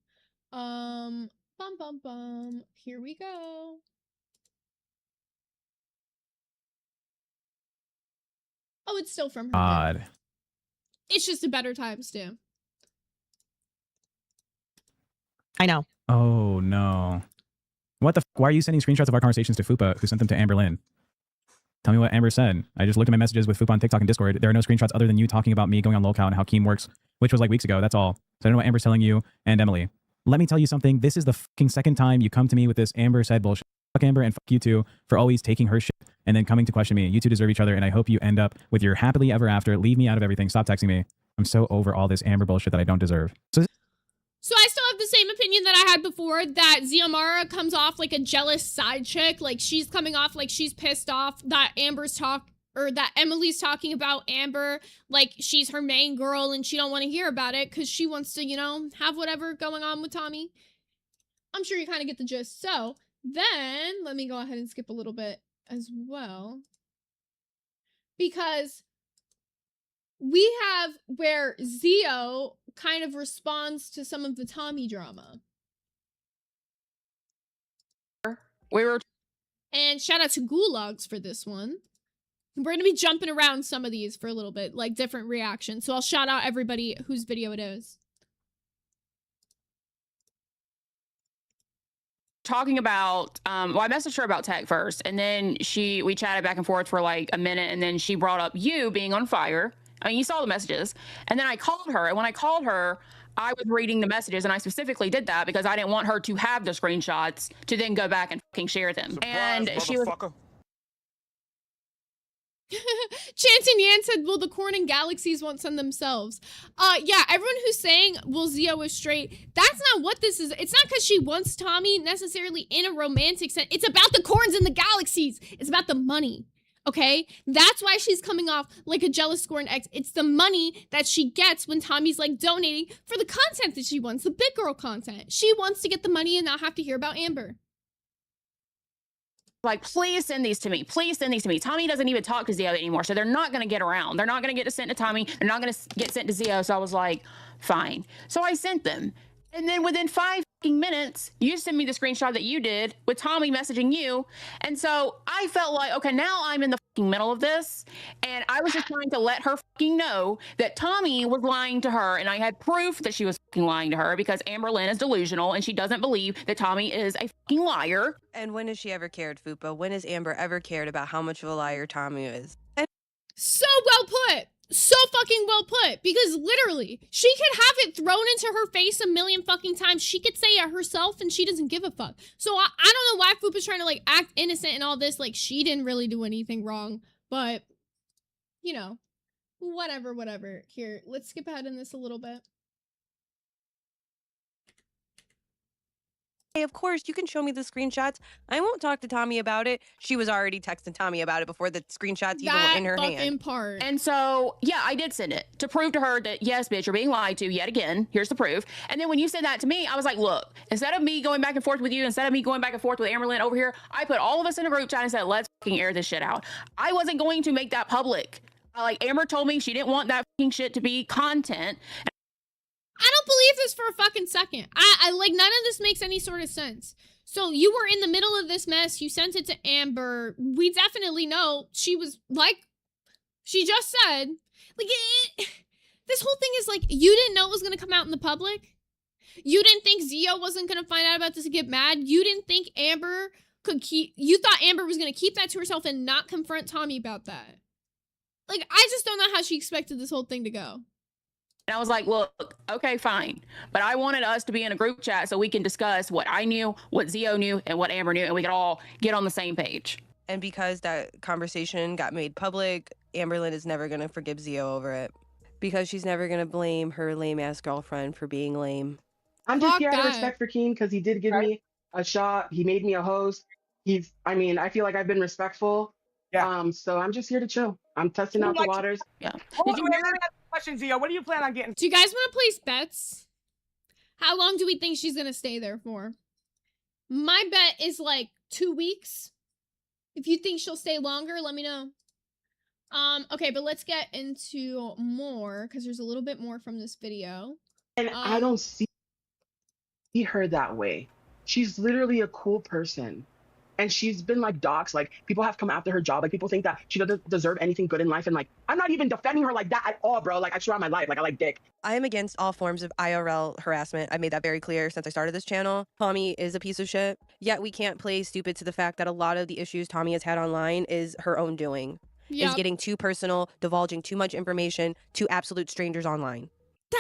S1: Here we go. Oh, it's still from her.
S7: Odd.
S1: It's just a better timestamp.
S7: I know.
S8: Oh, no. What the f? Why are you sending screenshots of our conversations to Fupa, who sent them to Amberlynn? Tell me what Amber said. I just looked at my messages with Fupa on TikTok and Discord. There are no screenshots other than you talking about me going on lolcow and how Keem works, which was like weeks ago. That's all. So I don't know what Amber's telling you and Emily. Let me tell you something. This is the fucking second time you come to me with this Amber said bullshit. Fuck Amber and fuck you two for always taking her shit and then coming to question me. You two deserve each other, and I hope you end up with your happily ever after. Leave me out of everything. Stop texting me. I'm so over all this Amber bullshit that I don't deserve. So
S1: I still have the same opinion that I had before, that Xiomara comes off like a jealous side chick. Like, she's coming off like she's pissed off that that Emily's talking about Amber like she's her main girl and she don't want to hear about it because she wants to, you know, have whatever going on with Tommy. I'm sure you kind of get the gist. So then let me go ahead and skip a little bit as well, because we have where Zio kind of responds to some of the Tommy drama. And shout out to Gulags for this one. We're going to be jumping around some of these for a little bit, like different reactions. So I'll shout out everybody whose video it is.
S9: Talking about, well, I messaged her about tech first, and then we chatted back and forth for like a minute, and then she brought up you being on fire. I mean, you saw the messages. And then I called her, and when I called her, I was reading the messages, and I specifically did that because I didn't want her to have the screenshots to then go back and fucking share them.
S10: Surprise,
S9: and she was...
S1: Chanting Yan said, will the Corn and Galaxies won't send themselves? Yeah, everyone who's saying, well, Zio is straight, that's not what this is. It's not because she wants Tommy necessarily in a romantic sense. It's about the Corns and the Galaxies. It's about the money, okay? That's why she's coming off like a jealous scorned ex. It's the money that she gets when Tommy's like donating for the content that she wants, the big girl content. She wants to get the money and not have to hear about Amber.
S9: like, please send these to me. Please send these to me. Tommy doesn't even talk to Zio anymore, so they're not going to get around. They're not going to get sent to Tommy. They're not going to get sent to Zio. So I was like, fine. So I sent them. And then within 5 minutes, you sent me the screenshot that you did with Tommy messaging you. And so I felt like, okay, now I'm in the middle of this. And I was just trying to let her know that Tommy was lying to her. And I had proof that she was lying to her because Amberlynn is delusional and she doesn't believe that Tommy is a liar.
S10: And when has she ever cared, Fupa? When has Amber ever cared about how much of a liar Tommy is? And
S1: so well put. So fucking well put, because literally, she could have it thrown into her face a million fucking times. She could say it herself and she doesn't give a fuck. So I don't know why Fupa's trying to like act innocent and all this. Like, she didn't really do anything wrong, but you know, whatever. Here, let's skip ahead in this a little bit.
S10: hey, of course, you can show me the screenshots. I won't talk to Tommy about it. She was already texting Tommy about it before the screenshots even were in her hand.
S1: Part.
S9: And so, yeah, I did send it to prove to her that, yes, bitch, you're being lied to yet again. Here's the proof. And then when you said that to me, I was like, look, instead of me going back and forth with you, instead of me going back and forth with Amberlynn over here, I put all of us in a group chat and said, let's fucking air this shit out. I wasn't going to make that public. Like, Amber told me she didn't want that fucking shit to be content.
S1: I don't believe this for a fucking second. I like, none of this makes any sort of sense. So you were in the middle of this mess. You sent it to Amber. We definitely know she was like, she just said, like, this whole thing is like, you didn't know it was going to come out in the public. You didn't think Zio wasn't going to find out about this and get mad. You didn't think Amber you thought Amber was going to keep that to herself and not confront Tommy about that. Like, I just don't know how she expected this whole thing to go.
S9: And I was like, look, okay, fine. But I wanted us to be in a group chat so we can discuss what I knew, what Zio knew, and what Amber knew, and we could all get on the same page.
S10: And because that conversation got made public, Amberlynn is never going to forgive Zio over it. Because she's never going to blame her lame-ass girlfriend for being lame.
S11: I'm just here out of respect for Keem because he did give me a shot. He made me a host. I feel like I've been respectful. Yeah. So I'm just here to chill. I'm testing out the waters.
S9: Yeah.
S12: Did you question, Zio? What do you plan on getting?
S1: Do you guys want to place bets? How long do we think she's gonna stay there for? My bet is like 2 weeks. If you think she'll stay longer, let me know. Okay, but let's get into more because there's a little bit more from this video.
S11: And I don't see her that way. She's literally a cool person. And she's been like doxxed. Like, people have come after her job. Like, people think that she doesn't deserve anything good in life. And like, I'm not even defending her like that at all, bro. Like, I swear on my life, like, I like dick.
S10: I am against all forms of IRL harassment. I made that very clear since I started this channel. Tommy is a piece of shit. Yet we can't play stupid to the fact that a lot of the issues Tommy has had online is her own doing. Yep. Is getting too personal, divulging too much information to absolute strangers online.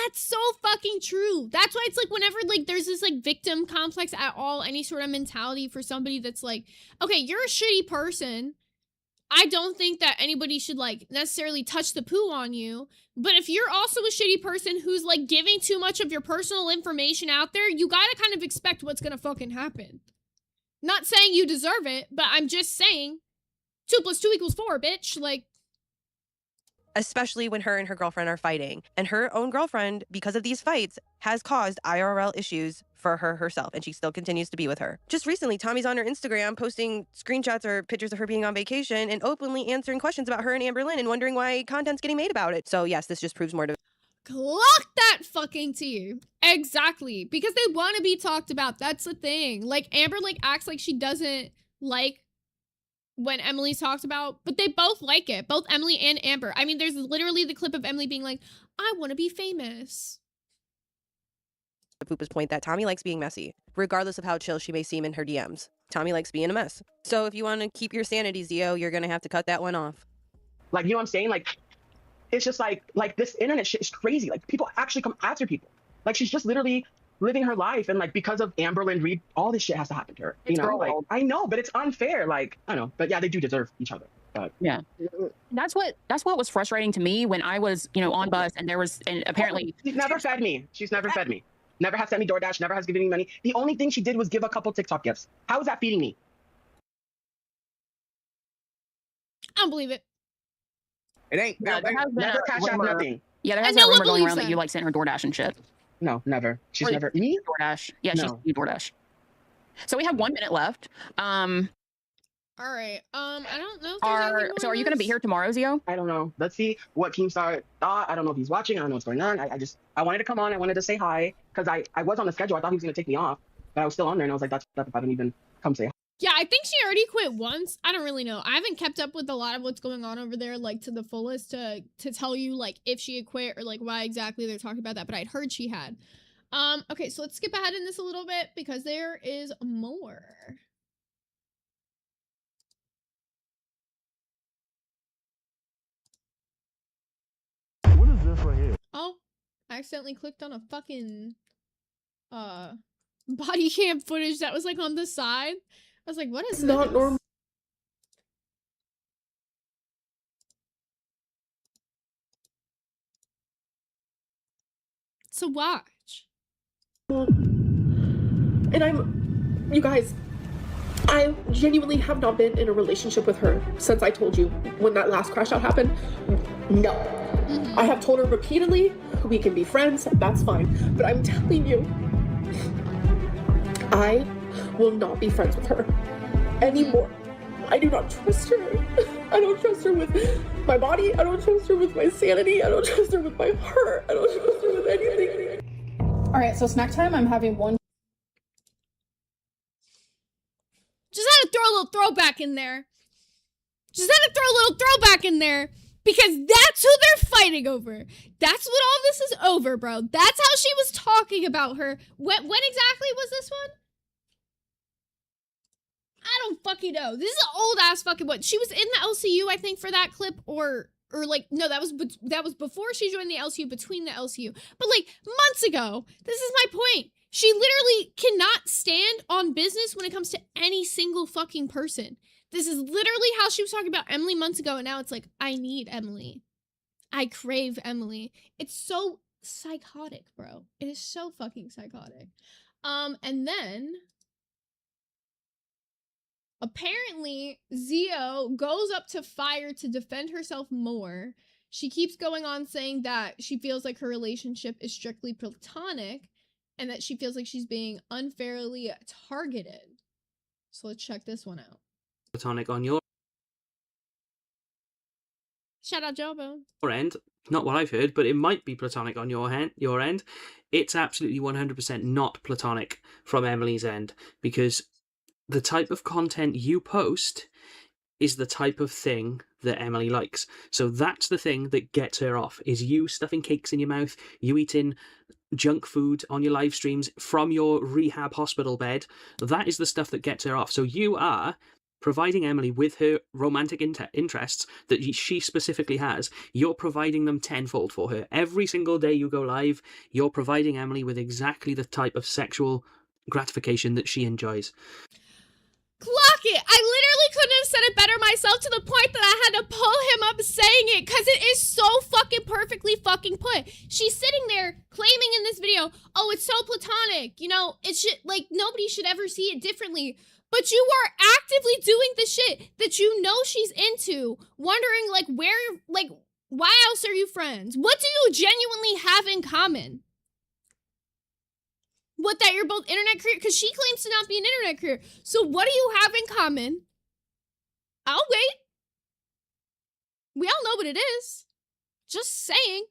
S1: That's so fucking true. That's why it's like whenever like there's this like victim complex at all, any sort of mentality for somebody that's like, okay, you're a shitty person. I don't think that anybody should like necessarily touch the poo on you. But if you're also a shitty person who's like giving too much of your personal information out there, you gotta kind of expect what's gonna fucking happen. Not saying you deserve it, but I'm just saying 2 + 2 = 4, bitch. Like,
S10: especially when her and her girlfriend are fighting. And her own girlfriend, because of these fights, has caused IRL issues for her herself, and she still continues to be with her. Just recently, Tommy's on her Instagram posting screenshots or pictures of her being on vacation and openly answering questions about her and Amberlynn and wondering why content's getting made about it. So yes, this just proves more to
S1: clock that fucking tea. Exactly. Because they want to be talked about. That's the thing. Like, Amber like acts like she doesn't like when Emily's talked about, but they both like it. Both Emily and Amber. I mean, there's literally the clip of Emily being like, I want to be famous.
S10: Fupa's point that Tommy likes being messy, regardless of how chill she may seem in her DMs. Tommy likes being a mess. So if you want to keep your sanity, Zio, you're going to have to cut that one off.
S11: Like, you know what I'm saying? Like, it's just like this internet shit is crazy. Like, people actually come after people. Like, she's just literally living her life, and like, because of Amberlynn, Reid, all this shit has to happen to her. You know, like, I know, but it's unfair. Like, I know, but yeah, they do deserve each other. But
S9: yeah, that's what was frustrating to me when I was, you know, on bus and there was, and apparently
S11: she's never fed me. She's never fed me. Never has sent me DoorDash. Never has given me money. The only thing she did was give a couple TikTok gifts. How is that feeding me?
S1: I don't believe it.
S12: It ain't.
S9: Yeah, there has been
S11: never cash out nothing.
S9: Yeah, there has been a rumor going around that you like sent her DoorDash and shit.
S11: No, never. She's never. Me?
S9: DoorDash. Yeah,
S11: no.
S9: she's DoorDash. So we have 1 minute left.
S1: All right. I don't know if there's anything more
S9: So are
S1: on
S9: you going to be
S1: this.
S9: here tomorrow, Zio?
S11: I don't know. Let's see what Keemstar thought. I don't know if he's watching. I don't know what's going on. I wanted to come on. I wanted to say hi because I was on the schedule. I thought he was going to take me off, but I was still on there, and I was like, that's if I didn't even come say hi.
S1: Yeah, I think she already quit once. I don't really know. I haven't kept up with a lot of what's going on over there, like, to the fullest to tell you, like, if she had quit or, like, why exactly they're talking about that, but I'd heard she had. Okay, so let's skip ahead in this a little bit because there is more.
S13: What is this right here?
S1: Oh, I accidentally clicked on a fucking, body cam footage that was, like, on the side. I was like, what is this?
S3: Not normal.
S1: So watch.
S3: And you guys, I genuinely have not been in a relationship with her since I told you when that last crash out happened. No. I have told her repeatedly, we can be friends, that's fine. But I'm telling you, I will not be friends with her anymore. I do not trust her. I don't trust her with my body. I don't trust her with my sanity. I don't trust her with my heart. I don't trust her with anything.
S2: All right, so snack time. I'm having one.
S1: Just had to throw a little throwback in there. Just had to throw a little throwback in there because that's who they're fighting over. That's what all this is over, bro. That's how she was talking about her. When exactly was this one? I don't fucking know. This is an old ass fucking one. She was in the LCU, I think, for that clip, or like, no, that was before she joined the LCU, between the LCU. But like months ago, this is my point. She literally cannot stand on business when it comes to any single fucking person. This is literally how she was talking about Emily months ago, and now it's like, I need Emily. I crave Emily. It's so psychotic, bro. It is so fucking psychotic. And then apparently Zio goes up to Fire to defend herself more. She keeps going on saying that she feels like her relationship is strictly platonic and that she feels like she's being unfairly targeted. So let's check this one out.
S14: Platonic on your
S1: Shout out Jobo.
S14: end. Not what I've heard, but it might be platonic on your end. It's absolutely 100% not platonic from Emily's end, because the type of content you post is the type of thing that Emily likes. So that's the thing that gets her off, is you stuffing cakes in your mouth, you eating junk food on your live streams from your rehab hospital bed. That is the stuff that gets her off. So you are providing Emily with her romantic interests that she specifically has. You're providing them tenfold for her. Every single day you go live, you're providing Emily with exactly the type of sexual gratification that she enjoys.
S1: Clock it! I literally couldn't have said it better myself, to the point that I had to pull him up saying it, because it is so fucking perfectly fucking put. She's sitting there claiming in this video, oh, it's so platonic, you know, it should, like, nobody should ever see it differently. But you are actively doing the shit that you know she's into, wondering, like, why else are you friends? What do you genuinely have in common? What, that you're both internet career? Because she claims to not be an internet career. So what do you have in common? I'll wait. We all know what it is. Just saying.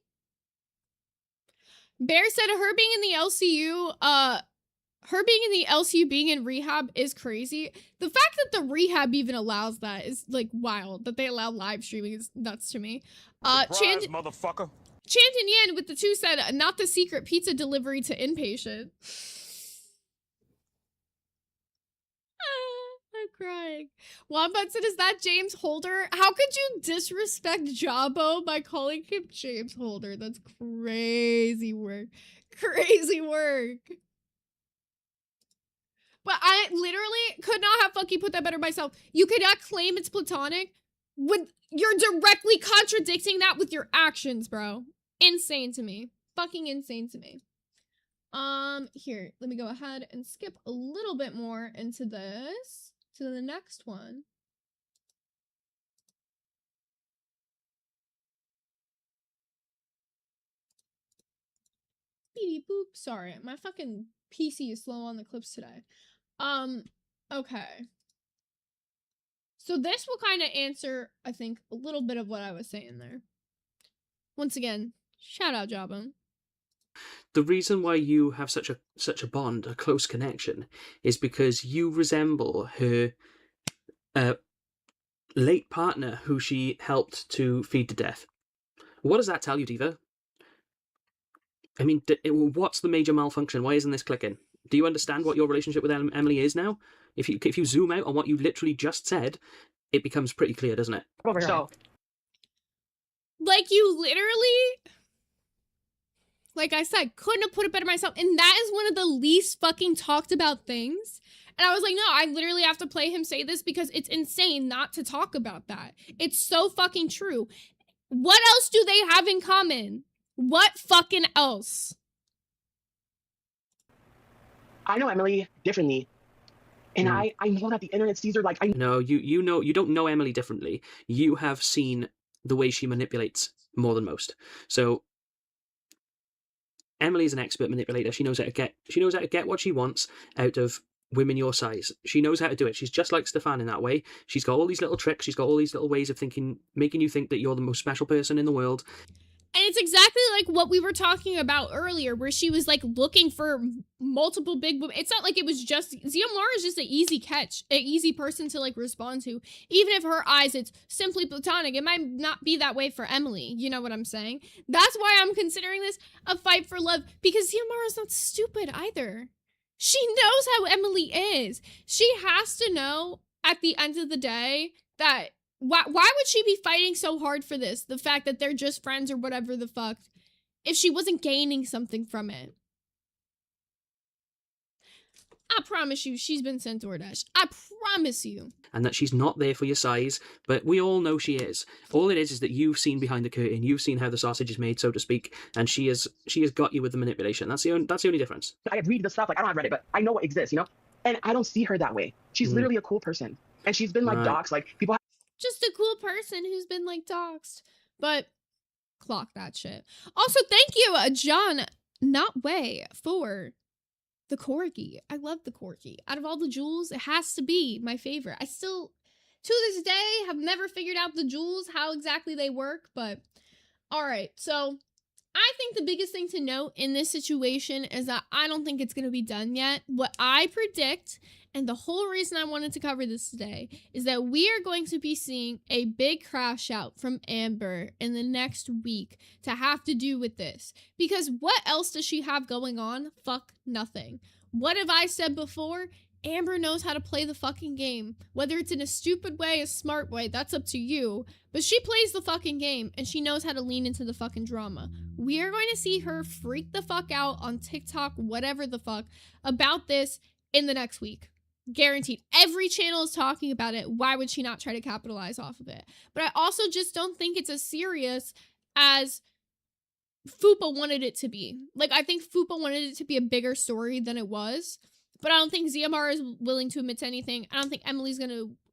S1: Bear said her being in the LCU, being in rehab is crazy. The fact that the rehab even allows that is, like, wild. That they allow live streaming is nuts to me.
S13: Surprise, motherfucker.
S1: Chanton Yen with the 2 said, not the secret pizza delivery to inpatient. I'm crying. Wombat said, is that James Holder? How could you disrespect Jabbo by calling him James Holder? That's crazy work. Crazy work. But I literally could not have fucking put that better myself. You cannot claim it's platonic when you're directly contradicting that with your actions, bro. Insane to me. Fucking insane to me. Here, let me go ahead and skip a little bit more into this to the next one. Beep boop. Sorry, my fucking PC is slow on the clips today. Okay. So this will kind of answer, I think, a little bit of what I was saying there. Once again, shout out Jawbone.
S14: The reason why you have such a bond, a close connection, is because you resemble her late partner who she helped to feed to death. What does that tell you, Diva? I mean, what's the major malfunction? Why isn't this clicking? Do you understand what your relationship with Emily is now? If you zoom out on what you literally just said, it becomes pretty clear, doesn't it?
S11: So,
S1: like, you literally, like I said, couldn't have put it better myself. And that is one of the least fucking talked about things. And I was like, no, I literally have to play him say this because it's insane not to talk about that. It's so fucking true. What else do they have in common? What fucking else?
S11: I know Emily differently. And I know that the internet sees her like
S14: No, you don't know Emily differently. You have seen the way she manipulates more than most. So Emily is an expert manipulator. She knows how to get what she wants out of women your size. She knows how to do it. She's just like Stefan in that way. She's got all these little tricks. She's got all these little ways of thinking, making you think that you're the most special person in the world.
S1: And it's exactly like what we were talking about earlier, where she was like looking for multiple big women. It's not like it was just, Xiomara is just an easy catch, an easy person to like respond to. Even if her eyes, it's simply platonic. It might not be that way for Emily. You know what I'm saying? That's why I'm considering this a fight for love, because Xiomara's not stupid either. She knows how Emily is. She has to know at the end of the day that why would she be fighting so hard for this? The fact that they're just friends or whatever the fuck, if she wasn't gaining something from it. I promise you, she's been sent DoorDash. I promise you.
S14: And that she's not there for your size, but we all know she is. All it is that you've seen behind the curtain, you've seen how the sausage is made, so to speak, and she has got you with the manipulation. That's the only difference.
S11: I read the stuff, like I don't have Reddit, but I know what exists, you know? And I don't see her that way. She's literally a cool person. And she's been like doxxed, like people
S1: just a cool person who's been like doxxed. But clock that shit. Also, thank you, John Notway, for the corgi. I love the corgi. Out of all the jewels, it has to be my favorite. I still, to this day, have never figured out the jewels, how exactly they work, but all right. So I think the biggest thing to note in this situation is that I don't think it's going to be done yet. What I predict, and the whole reason I wanted to cover this today, is that we are going to be seeing a big crash out from Amber in the next week to have to do with this. Because what else does she have going on? Fuck nothing. What have I said before? Amber knows how to play the fucking game. Whether it's in a stupid way, a smart way, that's up to you. But she plays the fucking game, and she knows how to lean into the fucking drama. We are going to see her freak the fuck out on TikTok, whatever the fuck, about this in the next week. Guaranteed. Every channel is talking about it. Why would she not try to capitalize off of it? But I also just don't think it's as serious as Fupa wanted it to be. Like, I think Fupa wanted it to be a bigger story than it was. But I don't think Xiomara is willing to admit to anything. I don't think Emily's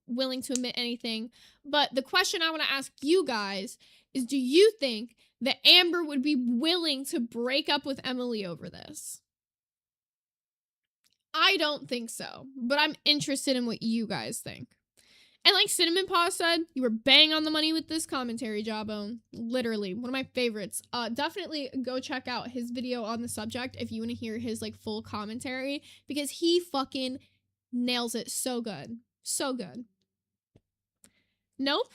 S1: willing to admit anything. But the question I want to ask you guys is, do you think that Amber would be willing to break up with Emily over this? I don't think so, but I'm interested in what you guys think. And like Cinnamon Paw said, you were bang on the money with this commentary, Jawbone. Literally, one of my favorites. Definitely go check out his video on the subject if you want to hear his like full commentary, because he fucking nails it so good. So good. Nope.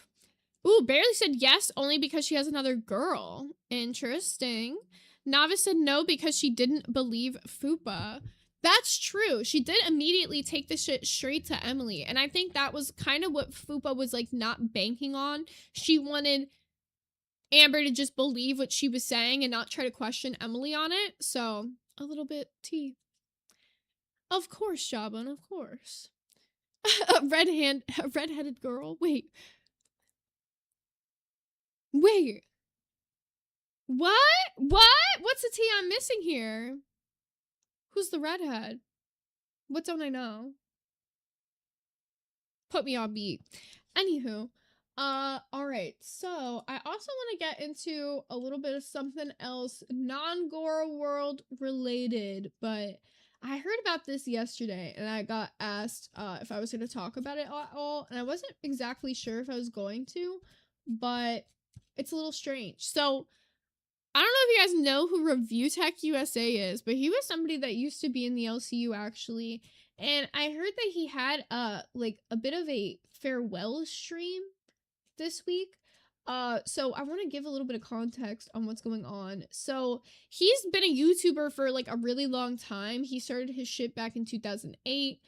S1: Ooh, Barely said yes only because she has another girl. Interesting. Novice said no because she didn't believe Fupa. That's true. She did immediately take the shit straight to Emily. And I think that was kind of what Fupa was like not banking on. She wanted Amber to just believe what she was saying and not try to question Emily on it. So a little bit tea. Of course, Jawbone, of course. A redheaded girl. Wait. What? What's the tea I'm missing here? Who's the redhead? What don't I know? Put me on beat. Anywho, alright, so I also want to get into a little bit of something else, non-Goro world related, but I heard about this yesterday, and I got asked if I was going to talk about it at all, and I wasn't exactly sure if I was going to, but it's a little strange. So, I don't know if you guys know who Review Tech USA is, but he was somebody that used to be in the LCU, actually, and I heard that he had, like, a bit of a farewell stream this week. So I want to give a little bit of context on what's going on. So he's been a YouTuber for like a really long time. He started his shit back in 2008.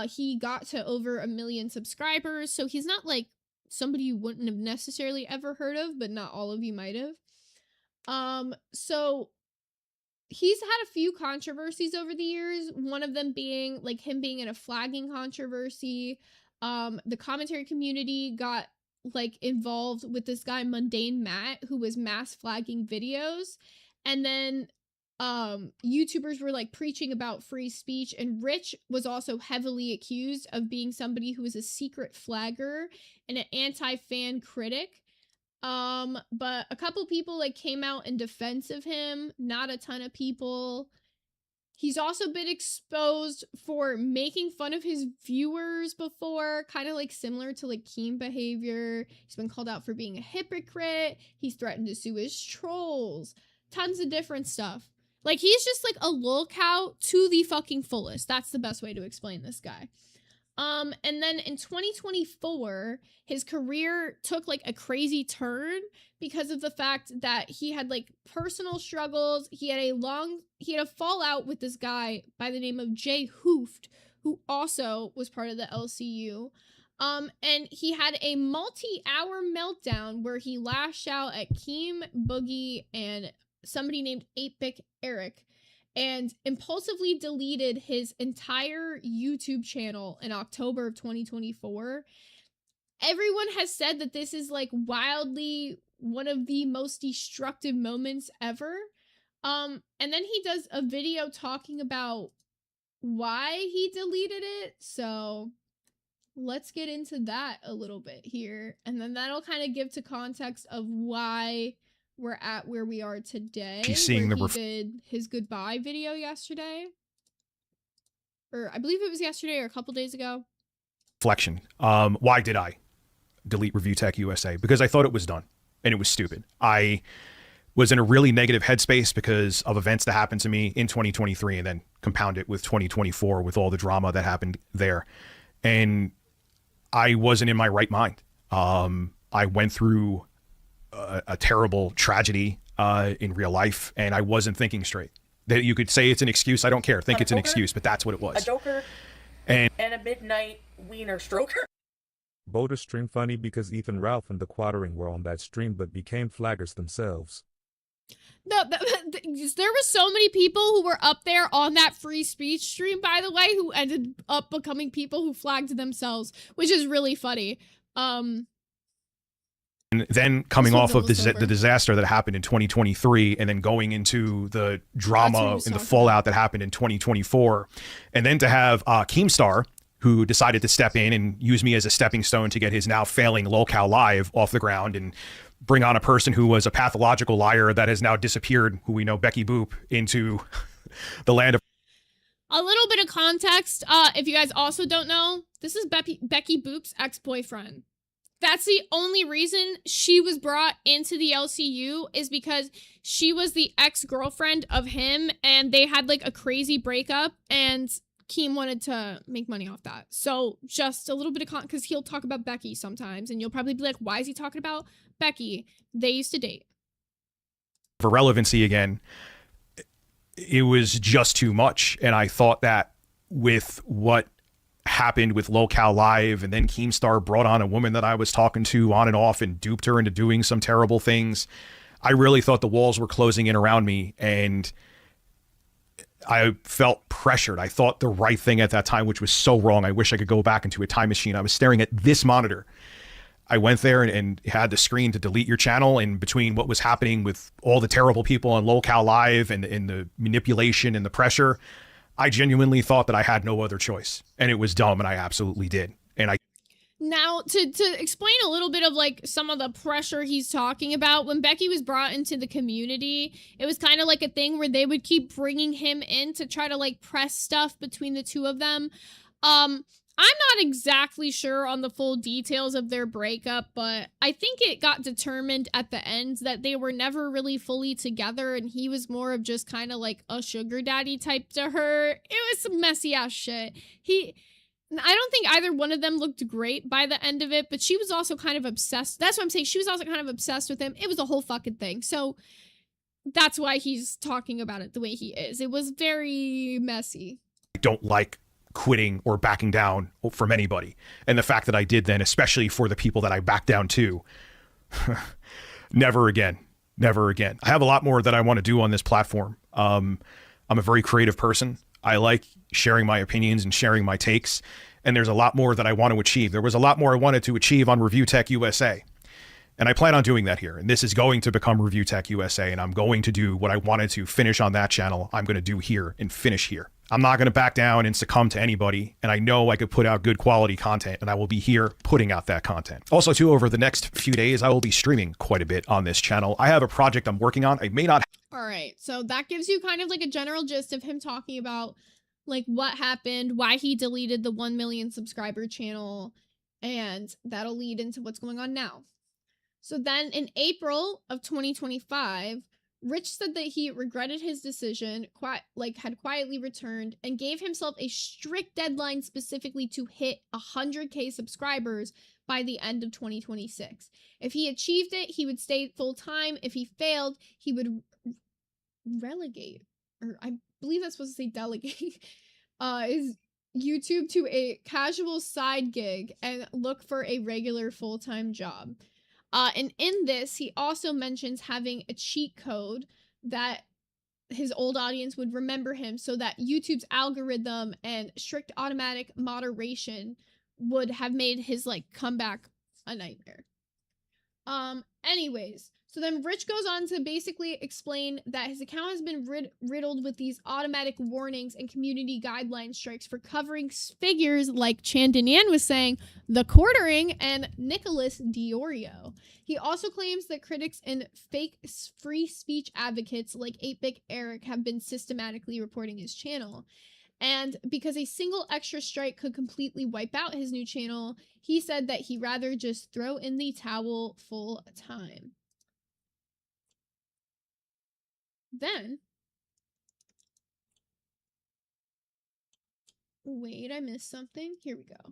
S1: He got to over 1 million subscribers. So he's not like somebody you wouldn't have necessarily ever heard of, but not all of you might have. So he's had a few controversies over the years. One of them being like him being in a flagging controversy. The commentary community got like involved with this guy Mundane Matt, who was mass flagging videos, and then YouTubers were like preaching about free speech, and Rich was also heavily accused of being somebody who was a secret flagger and an anti-fan critic. But a couple people like came out in defense of him, not a ton of people. He's also been exposed for making fun of his viewers before, kind of like similar to like Keem behavior. He's been called out for being a hypocrite. He's threatened to sue his trolls. Tons of different stuff. Like, he's just like a lolcow to the fucking fullest. That's the best way to explain this guy. And then in 2024, his career took like a crazy turn because of the fact that he had like personal struggles. He had a fallout with this guy by the name of Jay Hooft, who also was part of the LCU. And he had a multi-hour meltdown where he lashed out at Keem, Boogie, and somebody named 8-Bit Eric, and impulsively deleted his entire YouTube channel in October of 2024. Everyone has said that this is like wildly one of the most destructive moments ever. And then he does a video talking about why he deleted it. So let's get into that a little bit here. And then that'll kind of give to context of why we're at where we are today.
S15: He's seeing
S1: he did his goodbye video yesterday, or I believe it was yesterday or a couple days ago.
S15: Reflection. Why did I delete Review Tech USA? Because I thought it was done and it was stupid. I was in a really negative headspace because of events that happened to me in 2023, and then compound it with 2024 with all the drama that happened there. And I wasn't in my right mind. I went through a terrible tragedy in real life, and I wasn't thinking straight. That you could say it's an excuse. I don't care. Think it's an excuse, but that's what it was.
S4: A joker
S15: and
S4: a midnight wiener stroker.
S5: Boulder stream funny because Ethan, Ralph, and the Quartering were on that stream but became flaggers themselves.
S1: No, there were so many people who were up there on that free speech stream, by the way, who ended up becoming people who flagged themselves, which is really funny.
S15: And then coming off of the disaster that happened in 2023, and then going into the drama and the fallout that happened in 2024, and then to have Keemstar, who decided to step in and use me as a stepping stone to get his now failing lolcow live off the ground, and bring on a person who was a pathological liar that has now disappeared, who we know, Becky Boop, into the land of...
S1: A little bit of context, if you guys also don't know, this is Becky Boop's ex-boyfriend. That's the only reason she was brought into the LCU, is because she was the ex-girlfriend of him, and they had like a crazy breakup, and Keem wanted to make money off that. So just a little bit of because he'll talk about Becky sometimes, and you'll probably be like, why is he talking about Becky? They used to date.
S15: For relevancy again, it was just too much, and I thought that with what happened with lolcow live, and then Keemstar brought on a woman that I was talking to on and off and duped her into doing some terrible things, I really thought the walls were closing in around me, and I felt pressured. I thought the right thing at that time, which was so wrong. I wish I could go back into a time machine. I was staring at this monitor. I went there and had the screen to delete your channel, and between what was happening with all the terrible people on lolcow live and the manipulation and the pressure, I genuinely thought that I had no other choice, and it was dumb, and I absolutely did. And
S1: Now, to explain a little bit of like some of the pressure he's talking about, when Becky was brought into the community, it was kind of like a thing where they would keep bringing him in to try to like press stuff between the two of them. I'm not exactly sure on the full details of their breakup, but I think it got determined at the end that they were never really fully together, and he was more of just kind of like a sugar daddy type to her. It was some messy ass shit. I don't think either one of them looked great by the end of it, but she was also kind of obsessed. That's what I'm saying. She was also kind of obsessed with him. It was a whole fucking thing. So that's why he's talking about it the way he is. It was very messy.
S15: I don't like quitting or backing down from anybody. And the fact that I did then, especially for the people that I backed down to, never again. Never again. I have a lot more that I want to do on this platform. I'm a very creative person. I like sharing my opinions and sharing my takes, and there's a lot more that I want to achieve. There was a lot more I wanted to achieve on Review Tech USA, and I plan on doing that here. And this is going to become Review Tech USA, and I'm going to do what I wanted to finish on that channel. I'm going to do here and finish here. I'm not going to back down and succumb to anybody, and I know I could put out good quality content, and I will be here putting out that content. Also, too, over the next few days, I will be streaming quite a bit on this channel. I have a project I'm working on. I may not...
S1: All right, so that gives you kind of like a general gist of him talking about like what happened, why he deleted the 1 million subscriber channel, and that'll lead into what's going on now. So then in April of 2025, Rich said that he regretted his decision, had quietly returned, and gave himself a strict deadline specifically to hit 100K subscribers by the end of 2026. If he achieved it, he would stay full-time. If he failed, he would relegate, or I believe that's supposed to say delegate, his YouTube to a casual side gig and look for a regular full-time job. And in this, he also mentions having a cheat code that his old audience would remember him, so that YouTube's algorithm and strict automatic moderation would have made his like comeback a nightmare. Anyways, so then Rich goes on to basically explain that his account has been riddled with these automatic warnings and community guideline strikes for covering figures like Chandanian was saying, The Quartering, and Nicholas Diorio. He also claims that critics and fake free speech advocates like 8-Bit Eric have been systematically reporting his channel. And because a single extra strike could completely wipe out his new channel, he said that he'd rather just throw in the towel full time. Then, wait, I missed something. Here we go.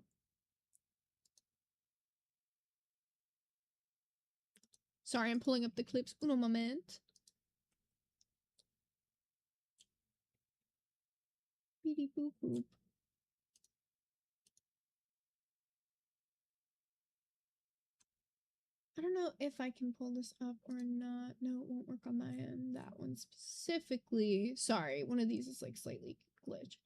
S1: Sorry, I'm pulling up the clips. Uno moment. Beady boop boop. I don't know if I can pull this up or not. No, it won't work on my end. That one specifically. Sorry, one of these is like slightly glitched.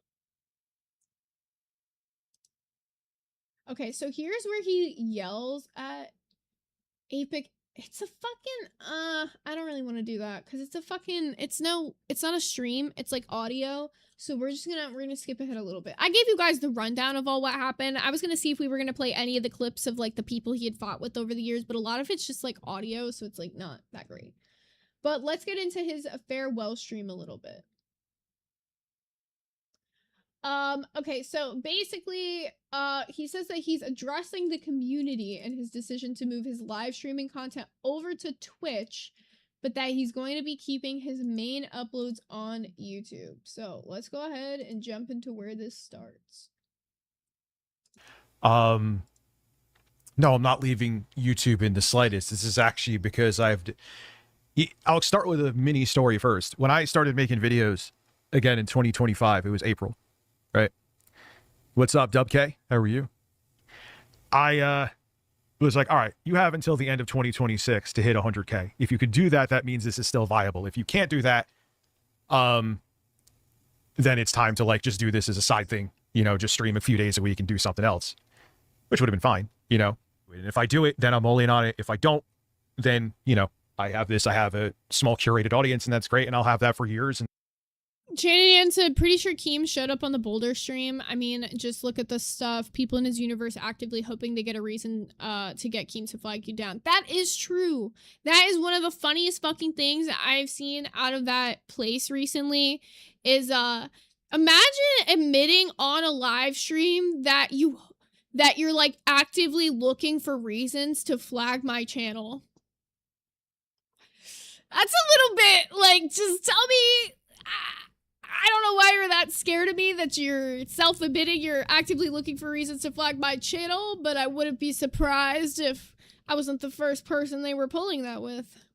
S1: Okay, so here's where he yells at Apic. It's a fucking, I don't really want to do that because it's a fucking, it's not a stream. It's like audio. So we're gonna skip ahead a little bit. I gave you guys the rundown of all what happened. I was gonna see if we were gonna play any of the clips of like the people he had fought with over the years, but a lot of it's just like audio. So it's like not that great. But let's get into his farewell stream a little bit. Okay, so basically, he says that he's addressing the community and his decision to move his live streaming content over to Twitch, but that he's going to be keeping his main uploads on YouTube. So let's go ahead and jump into where this starts.
S15: No, I'm not leaving YouTube in the slightest. This is actually because I'll start with a mini story first. When I started making videos again in 2025, it was April. Right. What's up, Dubk? How are you? I was like, all right, you have until the end of 2026 to hit 100K. If you could do that, that means this is still viable. If you can't do that, then it's time to like just do this as a side thing, you know, just stream a few days a week and do something else, which would have been fine, you know. And if I do it, then I'm all in on it. If I don't, then, you know, I have a small curated audience, and that's great, and I'll have that for years. And
S1: Shannon said, pretty sure Keem showed up on the Boulder stream. I mean, just look at the stuff. People in his universe actively hoping they get a reason to get Keem to flag you down. That is true. That is one of the funniest fucking things that I've seen out of that place recently is imagine admitting on a live stream that you're like actively looking for reasons to flag my channel. That's a little bit like, just tell me, I don't know why you're that scared of me that you're self-admitting you're actively looking for reasons to flag my channel, but I wouldn't be surprised if I wasn't the first person they were pulling that with.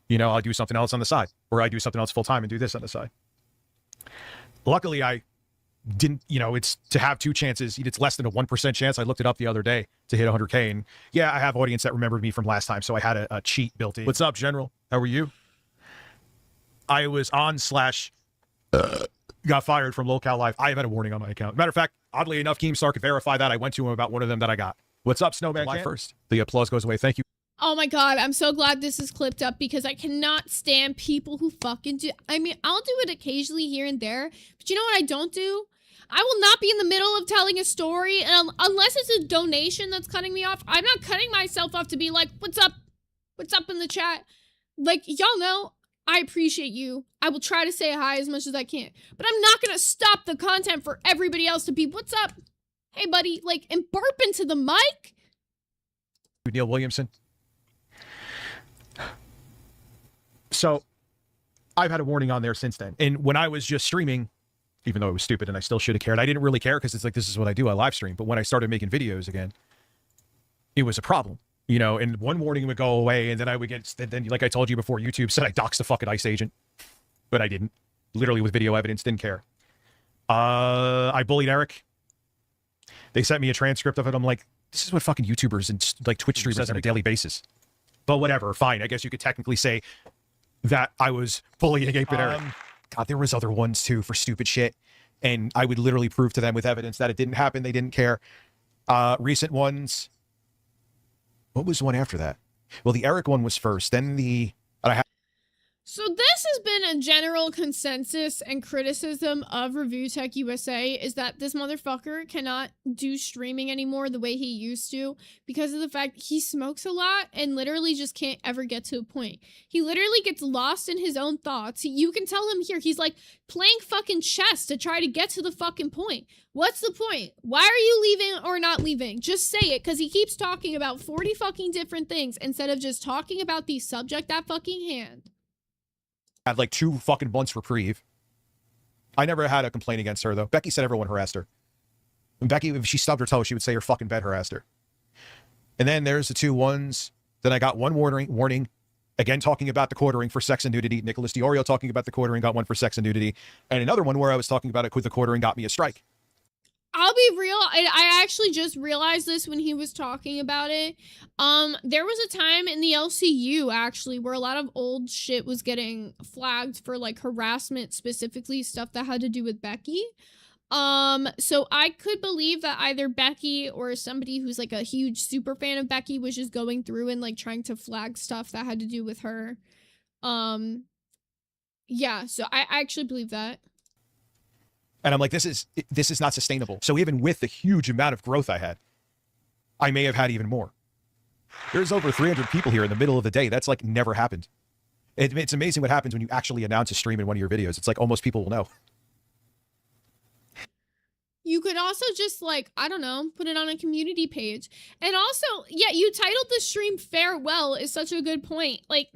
S15: You know, I'll do something else on the side, or I do something else full time and do this on the side. Luckily, I didn't, you know, it's to have 2 chances. It's less than a 1% chance. I looked it up the other day to hit 100K. And yeah, I have audience that remembered me from last time. So I had a cheat built in. What's up, General? How are you? I was on / got fired from Local Live. I have had a warning on my account. Matter of fact, oddly enough, Keemstar could verify that. I went to him about one of them that I got. What's up, Snowman? July 1st. The applause goes away. Thank you.
S1: Oh my god, I'm so glad this is clipped up because I cannot stand people who fucking do. I mean, I'll do it occasionally here and there, but you know what I don't do? I will not be in the middle of telling a story, and unless it's a donation that's cutting me off, I'm not cutting myself off to be like, what's up? What's up in the chat? Like, y'all know, I appreciate you. I will try to say hi as much as I can, but I'm not gonna stop the content for everybody else to be, what's up? Hey, buddy, like, and burp into the mic?
S15: Neil Williamson. So I've had a warning on there since then. And when I was just streaming, even though it was stupid and I still should have cared, I didn't really care because it's like, this is what I do. I live stream. But when I started making videos again, it was a problem, you know, and one warning would go away. And then I would get, then like I told you before, YouTube said I doxed the fucking ICE agent, but I didn't. Literally with video evidence, didn't care. I bullied Eric. They sent me a transcript of it. I'm like, this is what fucking YouTubers and like Twitch streamers on a daily basis. But whatever, fine. I guess you could technically say that I was bullying 8-Bit Eric. God, there was other ones too for stupid shit. And I would literally prove to them with evidence that it didn't happen. They didn't care. Recent ones. What was one after that? Well, the Eric one was first. Then
S1: So this has been a general consensus and criticism of Review Tech USA is that this motherfucker cannot do streaming anymore the way he used to because of the fact he smokes a lot and literally just can't ever get to a point. He literally gets lost in his own thoughts. You can tell him here, he's like playing fucking chess to try to get to the fucking point. What's the point? Why are you leaving or not leaving? Just say it, because he keeps talking about 40 fucking different things instead of just talking about the subject at fucking hand.
S15: had like 2 fucking months reprieve. I never had a complaint against her though. Becky said everyone harassed her. And Becky, if she stubbed her toe, she would say her fucking bed harassed her. And then there's the 2 ones. Then I got one warning. Again, talking about the quartering for sex and nudity. Nicholas DiOrio talking about the quartering got one for sex and nudity. And another one where I was talking about it with the quartering got me a strike.
S1: I'll be real. I actually just realized this when he was talking about it. There was a time in the LCU actually where a lot of old shit was getting flagged for like harassment, specifically stuff that had to do with Becky. So I could believe that either Becky or somebody who's like a huge super fan of Becky was just going through and like trying to flag stuff that had to do with her. Yeah, so I actually believe that.
S15: And I'm like, this is not sustainable. So even with the huge amount of growth I had, I may have had even more. There's over 300 people here in the middle of the day. That's like never happened. It's amazing what happens when you actually announce a stream in one of your videos. It's like almost people will know.
S1: You could also just like, I don't know, put it on a community page. And also, yeah, you titled the stream Farewell is such a good point. Like,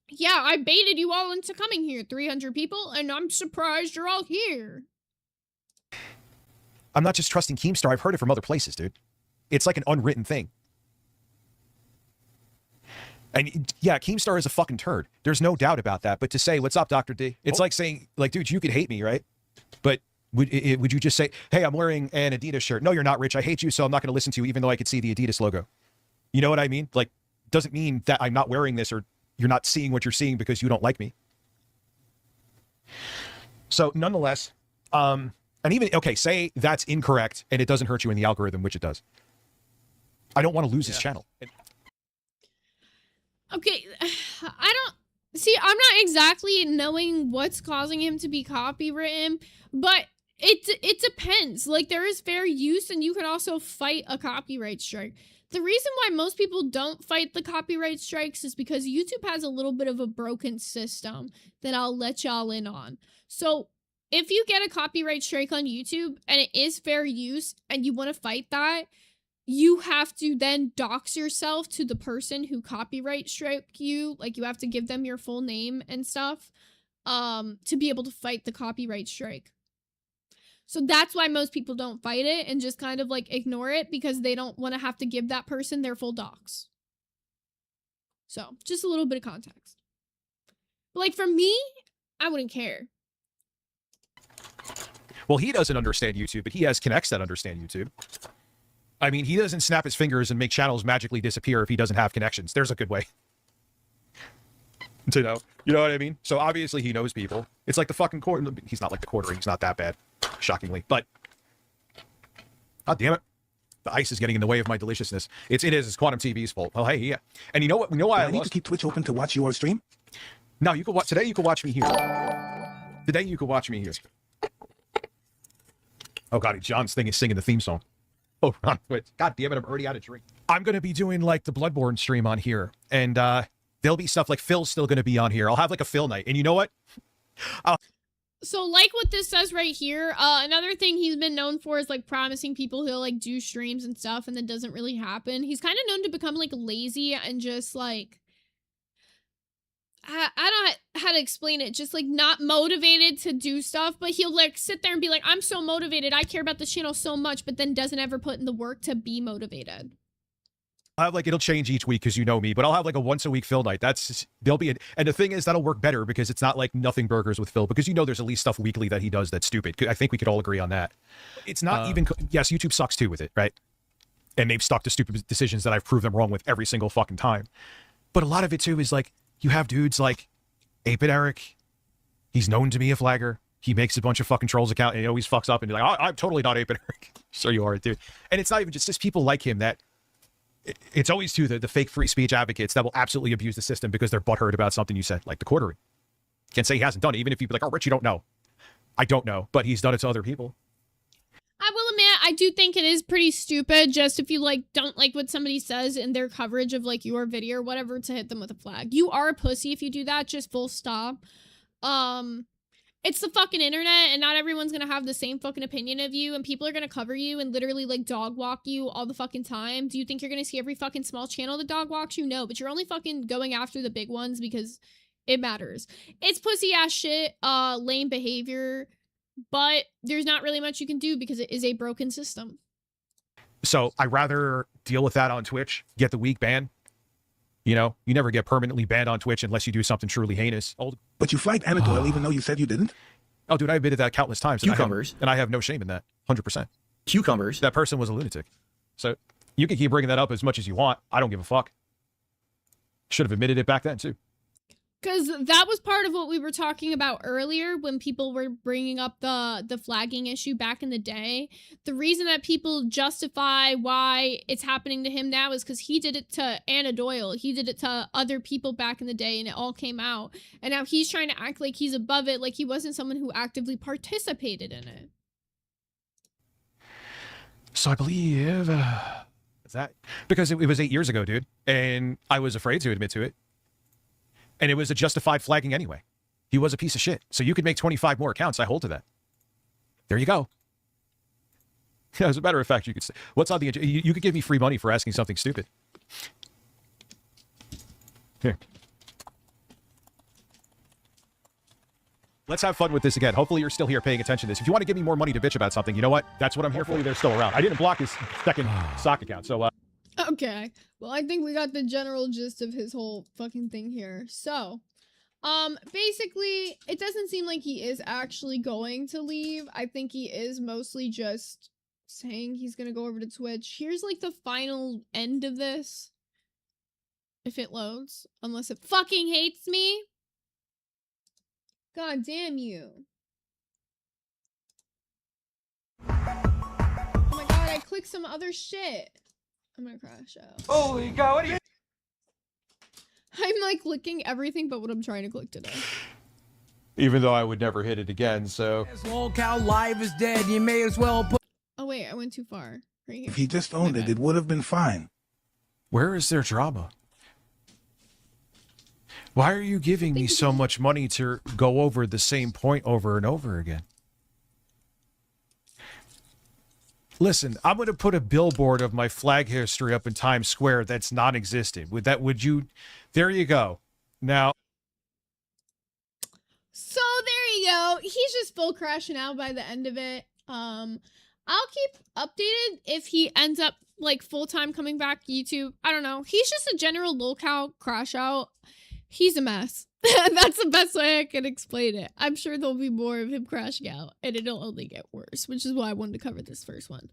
S1: yeah, I baited you all into coming here, 300 people, and I'm surprised you're all here.
S15: I'm not just trusting Keemstar. I've heard it from other places, dude. It's like an unwritten thing. And yeah, Keemstar is a fucking turd. There's no doubt about that. But to say, what's up, Dr. D? It's like saying, like, dude, you could hate me, right? But would you just say, hey, I'm wearing an Adidas shirt. No, you're not, Rich. I hate you, so I'm not going to listen to you, even though I could see the Adidas logo. You know what I mean? Like, doesn't mean that I'm not wearing this or you're not seeing what you're seeing because you don't like me. So nonetheless, and even, okay, say that's incorrect and it doesn't hurt you in the algorithm, which it does. I don't want to lose this channel.
S1: Okay, I don't, See, I'm not exactly knowing what's causing him to be copywritten, but it depends. Like, there is fair use, and you can also fight a copyright strike. The reason why most people don't fight the copyright strikes is because YouTube has a little bit of a broken system that I'll let y'all in on. So if you get a copyright strike on YouTube and it is fair use and you want to fight that, you have to then dox yourself to the person who copyright struck you. Like, you have to give them your full name and stuff to be able to fight the copyright strike. So that's why most people don't fight it and just kind of like ignore it, because they don't want to have to give that person their full docs. So just a little bit of context. But like for me, I wouldn't care.
S15: Well, he doesn't understand YouTube, but he has connects that understand YouTube. I mean, he doesn't snap his fingers and make channels magically disappear if he doesn't have connections. There's a good way to know. You know what I mean? So obviously he knows people. It's like the fucking quarter. He's not like the quartering. He's not that bad, shockingly. But, god damn it. The ice is getting in the way of my deliciousness. It is. It's Quantum TV's fault. Oh, hey, yeah. And you know what? You know why I
S16: need to keep Twitch open to watch your stream?
S15: No, you can watch. Today you can watch me here. Today you can watch me here. Oh god, John's thing is singing the theme song. Oh, on Twitch. God damn it, I'm already out of drink. I'm going to be doing like the Bloodborne stream on here. And there'll be stuff like Phil's still going to be on here. I'll have like a Phil night. And you know what?
S1: So like what this says right here, another thing he's been known for is like promising people he'll like do streams and stuff and that doesn't really happen. He's kind of known to become like lazy and just like, I don't know how to explain it, just like not motivated to do stuff, but he'll like sit there and be like, I'm so motivated, I care about this channel so much, but then doesn't ever put in the work to be motivated.
S15: I'll have like, it'll change each week because you know me, but I'll have like a once a week Phil night. There'll be, and the thing is that'll work better because it's not like nothing burgers with Phil, because you know there's at least stuff weekly that he does that's stupid. I think we could all agree on that. It's not even, yes, YouTube sucks too with it, right? And they've stuck to stupid decisions that I've proved them wrong with every single fucking time. But a lot of it too is like, you have dudes like 8-Bit Eric. He's known to be a flagger. He makes a bunch of fucking trolls account and he always fucks up and be like, oh, I'm totally not 8-Bit Eric. Sure you are, dude. And it's not even just people like him that it's always too the fake free speech advocates that will absolutely abuse the system because they're butthurt about something you said, like the quartering. Can't say he hasn't done it, even if you'd be like, oh, Rich, you don't know. I don't know, but he's done it to other people.
S1: I will admit, I do think it is pretty stupid just if you like don't like what somebody says in their coverage of like your video or whatever to hit them with a flag. You are a pussy if you do that, just full stop. It's the fucking internet and not everyone's gonna have the same fucking opinion of you and people are gonna cover you and literally like dog walk you all the fucking time. Do you think you're gonna see every fucking small channel that dog walks you? No, but you're only fucking going after the big ones because it matters. It's pussy ass shit, lame behavior. But there's not really much you can do because it is a broken system.
S15: So I'd rather deal with that on Twitch, get the week ban. You know, you never get permanently banned on Twitch unless you do something truly heinous.
S16: But you flagged Anna Doyle even though you said you didn't?
S15: Oh, dude, I admitted that countless times.
S16: Cucumbers.
S15: And I have no shame in that. 100%.
S16: Cucumbers.
S15: That person was a lunatic. So you can keep bringing that up as much as you want. I don't give a fuck. Should have admitted it back then, too.
S1: Because that was part of what we were talking about earlier when people were bringing up the flagging issue back in the day. The reason that people justify why it's happening to him now is because he did it to Anna Doyle. He did it to other people back in the day and it all came out. And now he's trying to act like he's above it, like he wasn't someone who actively participated in it.
S15: So I believe... is that... Because it was 8 years ago, dude. And I was afraid to admit to it. And it was a justified flagging anyway. He was a piece of shit. So you could make 25 more accounts. I hold to that. There you go. As a matter of fact, you could say, what's on the agenda? You could give me free money for asking something stupid. Here. Let's have fun with this again. Hopefully you're still here paying attention to this. If you want to give me more money to bitch about something, you know what? That's what I'm here for. They're still around. I didn't block his second sock account. So,
S1: Okay, well, I think we got the general gist of his whole fucking thing here. So, basically, it doesn't seem like he is actually going to leave. I think he is mostly just saying he's gonna go over to Twitch. Here's, like, the final end of this. If it loads. Unless it fucking hates me. God damn you. Oh my god, I clicked some other shit. I'm gonna crash out.
S12: Holy God, what are you?
S1: I'm like clicking everything but what I'm trying to click today.
S15: Even though I would never hit it again, so.
S17: Lolcow Live is dead. You may as well put.
S1: Oh wait, I went too far. Right here.
S16: If he just owned it, it would have been fine.
S15: Where is their drama? Why are you giving me so much money to go over the same point over and over again? Listen, I'm going to put a billboard of my flag history up in Times Square that's non-existent. Would you? There you go. Now.
S1: So there you go. He's just full crashing out by the end of it. I'll keep updated if he ends up like full-time coming back to YouTube. I don't know. He's just a general lolcow crash out. He's a mess. That's the best way I can explain it. I'm sure there'll be more of him crashing out, and it'll only get worse, which is why I wanted to cover this first one.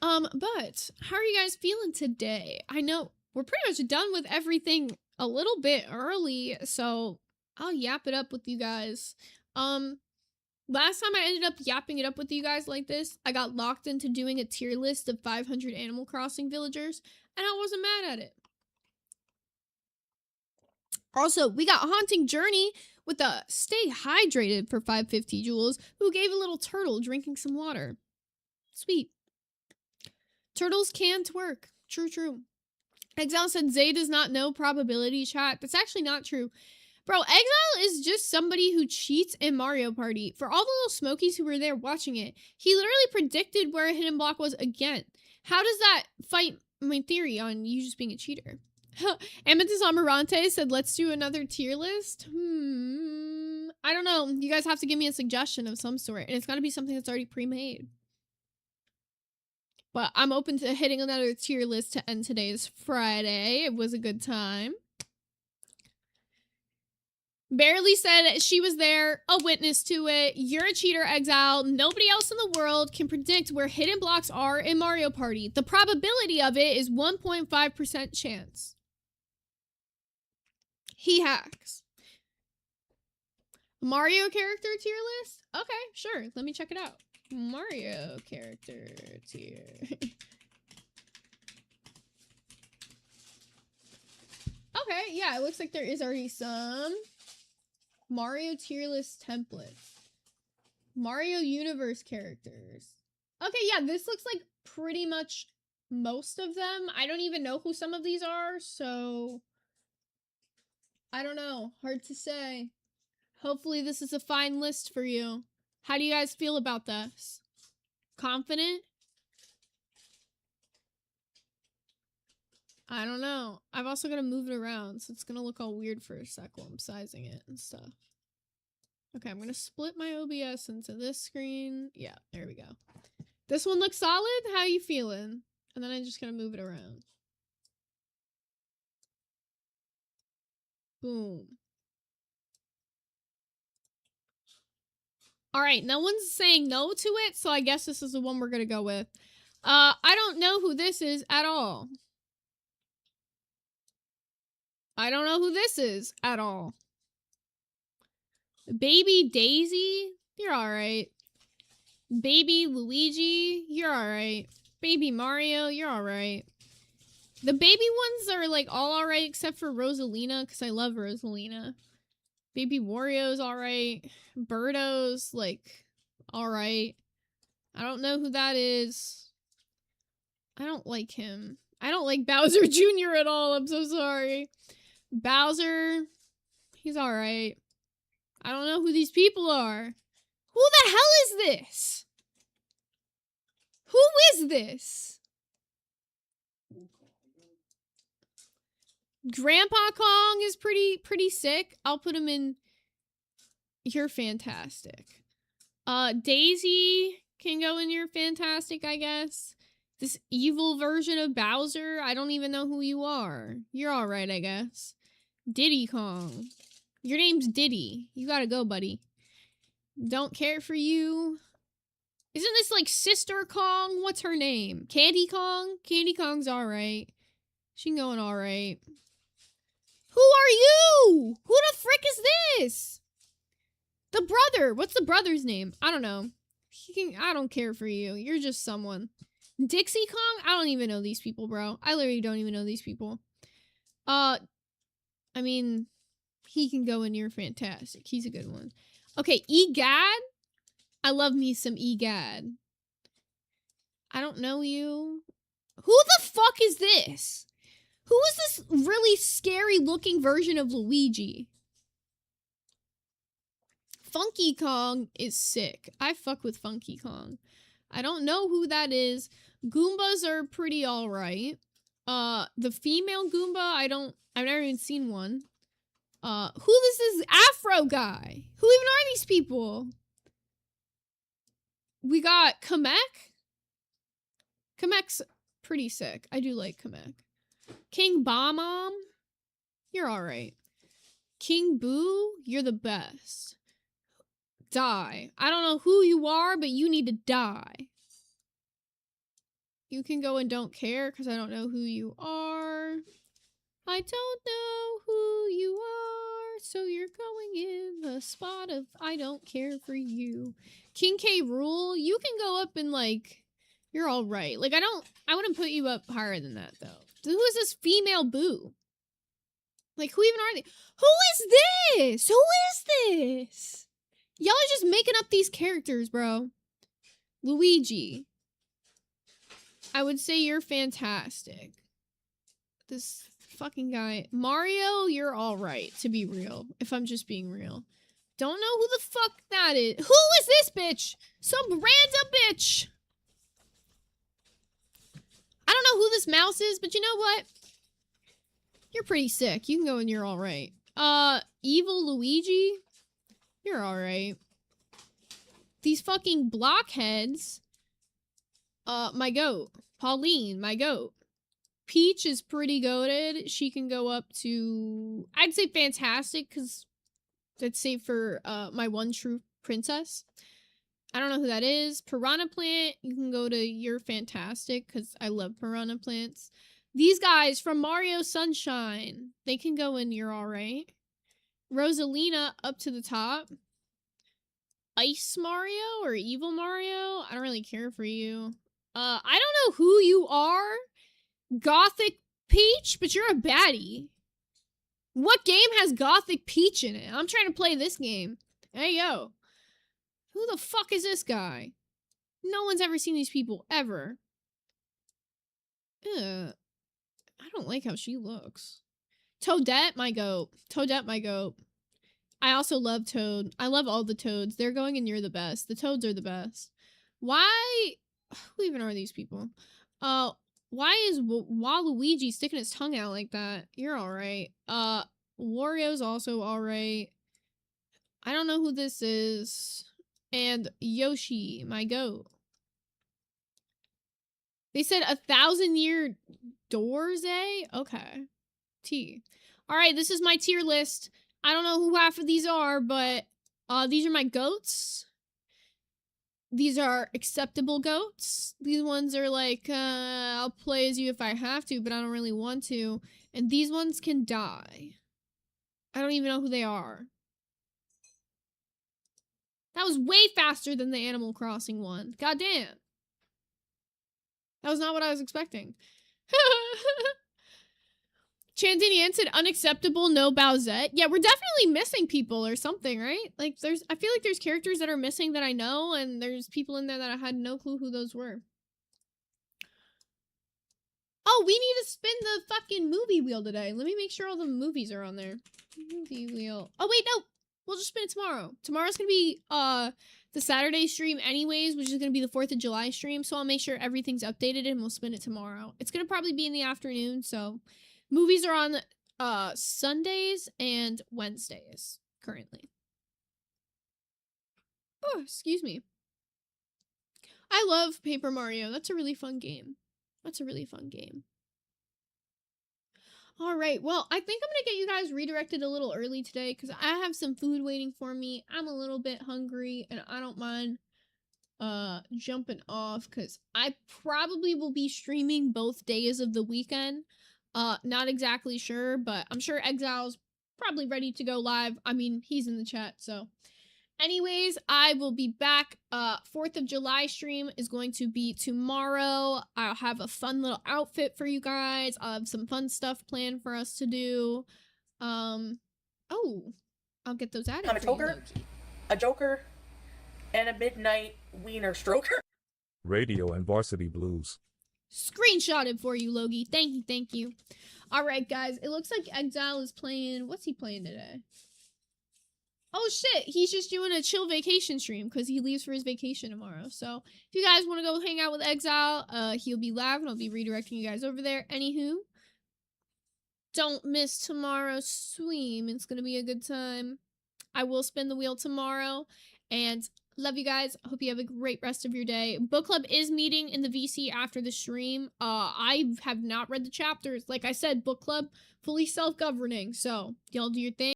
S1: But how are you guys feeling today? I know we're pretty much done with everything a little bit early, so I'll yap it up with you guys. Last time I ended up yapping it up with you guys like this, I got locked into doing a tier list of 500 Animal Crossing villagers, and I wasn't mad at it. Also, we got Haunting Journey with a Stay Hydrated for 550 jewels, who gave a little turtle drinking some water. Sweet. Turtles can twerk. True, true. Exile said Zay does not know probability chat. That's actually not true. Bro, Exile is just somebody who cheats in Mario Party. For all the little smokies who were there watching it, he literally predicted where a hidden block was again. How does that fight my theory on you just being a cheater? Amethyst Amarante said, let's do another tier list. I don't know. You guys have to give me a suggestion of some sort. And it's got to be something that's already pre-made. But I'm open to hitting another tier list to end today's Friday. It was a good time. Barely said she was there, a witness to it. You're a cheater, Exile. Nobody else in the world can predict where hidden blocks are in Mario Party. The probability of it is 1.5% chance. He hacks. Mario character tier list? Okay, sure. Let me check it out. Mario character tier. Okay, yeah, it looks like there is already some Mario tier list templates. Mario Universe characters. Okay, yeah, this looks like pretty much most of them. I don't even know who some of these are, so I don't know. Hard to say. Hopefully this is a fine list for you. How do you guys feel about this? Confident? I don't know. I've also got to move it around, so it's going to look all weird for a sec while I'm sizing it and stuff. Okay, I'm going to split my OBS into this screen. Yeah, there we go. This one looks solid. How you feeling? And then I'm just going to move it around. Boom. All right, no one's saying no to it, so I guess this is the one we're going to go with. I don't know who this is at all. I don't know who this is at all. Baby Daisy, you're alright. Baby Luigi, you're alright. Baby Mario, you're alright. The baby ones are like all alright except for Rosalina, because I love Rosalina. Baby Wario's alright. Birdo's like alright. I don't know who that is. I don't like him. I don't like Bowser Jr. at all. I'm so sorry. Bowser, he's alright. I don't know who these people are. Who the hell is this? Who is this? Grandpa Kong is pretty sick. I'll put him in. You're fantastic. Daisy can go in You're fantastic, I guess. This evil version of Bowser, I don't even know who you are. You're alright, I guess. Diddy Kong. Your name's Diddy. You gotta go, buddy. Don't care for you. Isn't this like Sister Kong? What's her name? Candy Kong? Candy Kong's alright. She can go in alright. Who are you? Who the frick is this? The brother. What's the brother's name? I don't know. I don't care for you. You're just someone. Dixie Kong? I don't even know these people, bro. I literally don't even know these people. I mean, he can go in You're Fantastic. He's a good one. Okay, Egad. I love me some Egad. I don't know you. Who the fuck is this? Who is this really scary looking version of Luigi? Funky Kong is sick. I fuck with Funky Kong. I don't know who that is. Goombas are pretty alright. The female Goomba, I've never even seen one. Who this is Afro guy? Who even are these people? We got Kamek. Kamek's pretty sick. I do like Kamek. King Bomb, you're alright. King Boo, you're the best. Die. I don't know who you are, but you need to die. You can go and don't care because I don't know who you are. I don't know who you are, so you're going in the spot of I don't care for you. King K. Rool, you can go up and like, you're all right. Like I wouldn't put you up higher than that though. Who is this female Boo? Like who even are they? Who is this? Who is this? Y'all are just making up these characters, bro. Luigi. I would say you're fantastic. This fucking guy. Mario, you're alright, to be real. If I'm just being real. Don't know who the fuck that is. Who is this bitch? Some random bitch. I don't know who this mouse is, but you know what? You're pretty sick. You can go and you're alright. Evil Luigi? You're alright. These fucking blockheads. My goat. Pauline, my goat. Peach is pretty goated. She can go up to, I'd say fantastic, because that's safe for my one true princess. I don't know who that is. Piranha Plant, you can go to You're Fantastic, because I love Piranha Plants. These guys from Mario Sunshine, they can go in You're Alright. Rosalina up to the top. Ice Mario or Evil Mario? I don't really care for you. I don't know who you are. Gothic Peach, but you're a baddie. What game has Gothic Peach in it? I'm trying to play this game. Hey, yo. Who the fuck is this guy? No one's ever seen these people, ever. Ugh. I don't like how she looks. Toadette, my goat. Toadette, my goat. I also love Toad. I love all the Toads. They're going and you're the best. The Toads are the best. Why? Who even are these people? Why is Waluigi sticking his tongue out like that? You're alright. Wario's also alright. I don't know who this is. And Yoshi, my goat. They said 1,000-year doors, eh? Okay. T. Alright, this is my tier list. I don't know who half of these are, but these are my goats. These are acceptable goats. These ones are like, I'll play as you if I have to, but I don't really want to. And these ones can die. I don't even know who they are. That was way faster than the Animal Crossing one. Goddamn. That was not what I was expecting. Chandinian said unacceptable, no Bowsette. Yeah, we're definitely missing people or something, right? Like, I feel like there's characters that are missing that I know, and there's people in there that I had no clue who those were. Oh, we need to spin the fucking movie wheel today. Let me make sure all the movies are on there. Movie wheel. Oh, wait, no. We'll just spin it tomorrow. Tomorrow's gonna be, the Saturday stream anyways, which is gonna be the 4th of July stream, so I'll make sure everything's updated and we'll spin it tomorrow. It's gonna probably be in the afternoon, so... Movies are on Sundays and Wednesdays currently. Oh, excuse me. I love Paper Mario. That's a really fun game. That's a really fun game. All right. Well, I think I'm going to get you guys redirected a little early today because I have some food waiting for me. I'm a little bit hungry and I don't mind jumping off because I probably will be streaming both days of the weekend. Not exactly sure, but I'm sure Exile's probably ready to go live. I mean, he's in the chat, so. Anyways, I will be back. 4th of July stream is going to be tomorrow. I'll have a fun little outfit for you guys. I'll have some fun stuff planned for us to do. Oh, I'll get those added.
S4: I'm a toker, a joker, and a midnight wiener stroker.
S5: Radio and Varsity Blues.
S1: Screenshotted for you, Logie. Thank you, thank you. All right, guys. It looks like Exile is playing. What's he playing today? Oh shit, he's just doing a chill vacation stream because he leaves for his vacation tomorrow. So if you guys want to go hang out with Exile, he'll be live and I'll be redirecting you guys over there. Anywho, don't miss tomorrow's stream. It's gonna be a good time. I will spin the wheel tomorrow, and love you guys. Hope you have a great rest of your day. Book club is meeting in the VC after the stream. I have not read the chapters. Like I said, book club fully self-governing. So y'all do your thing.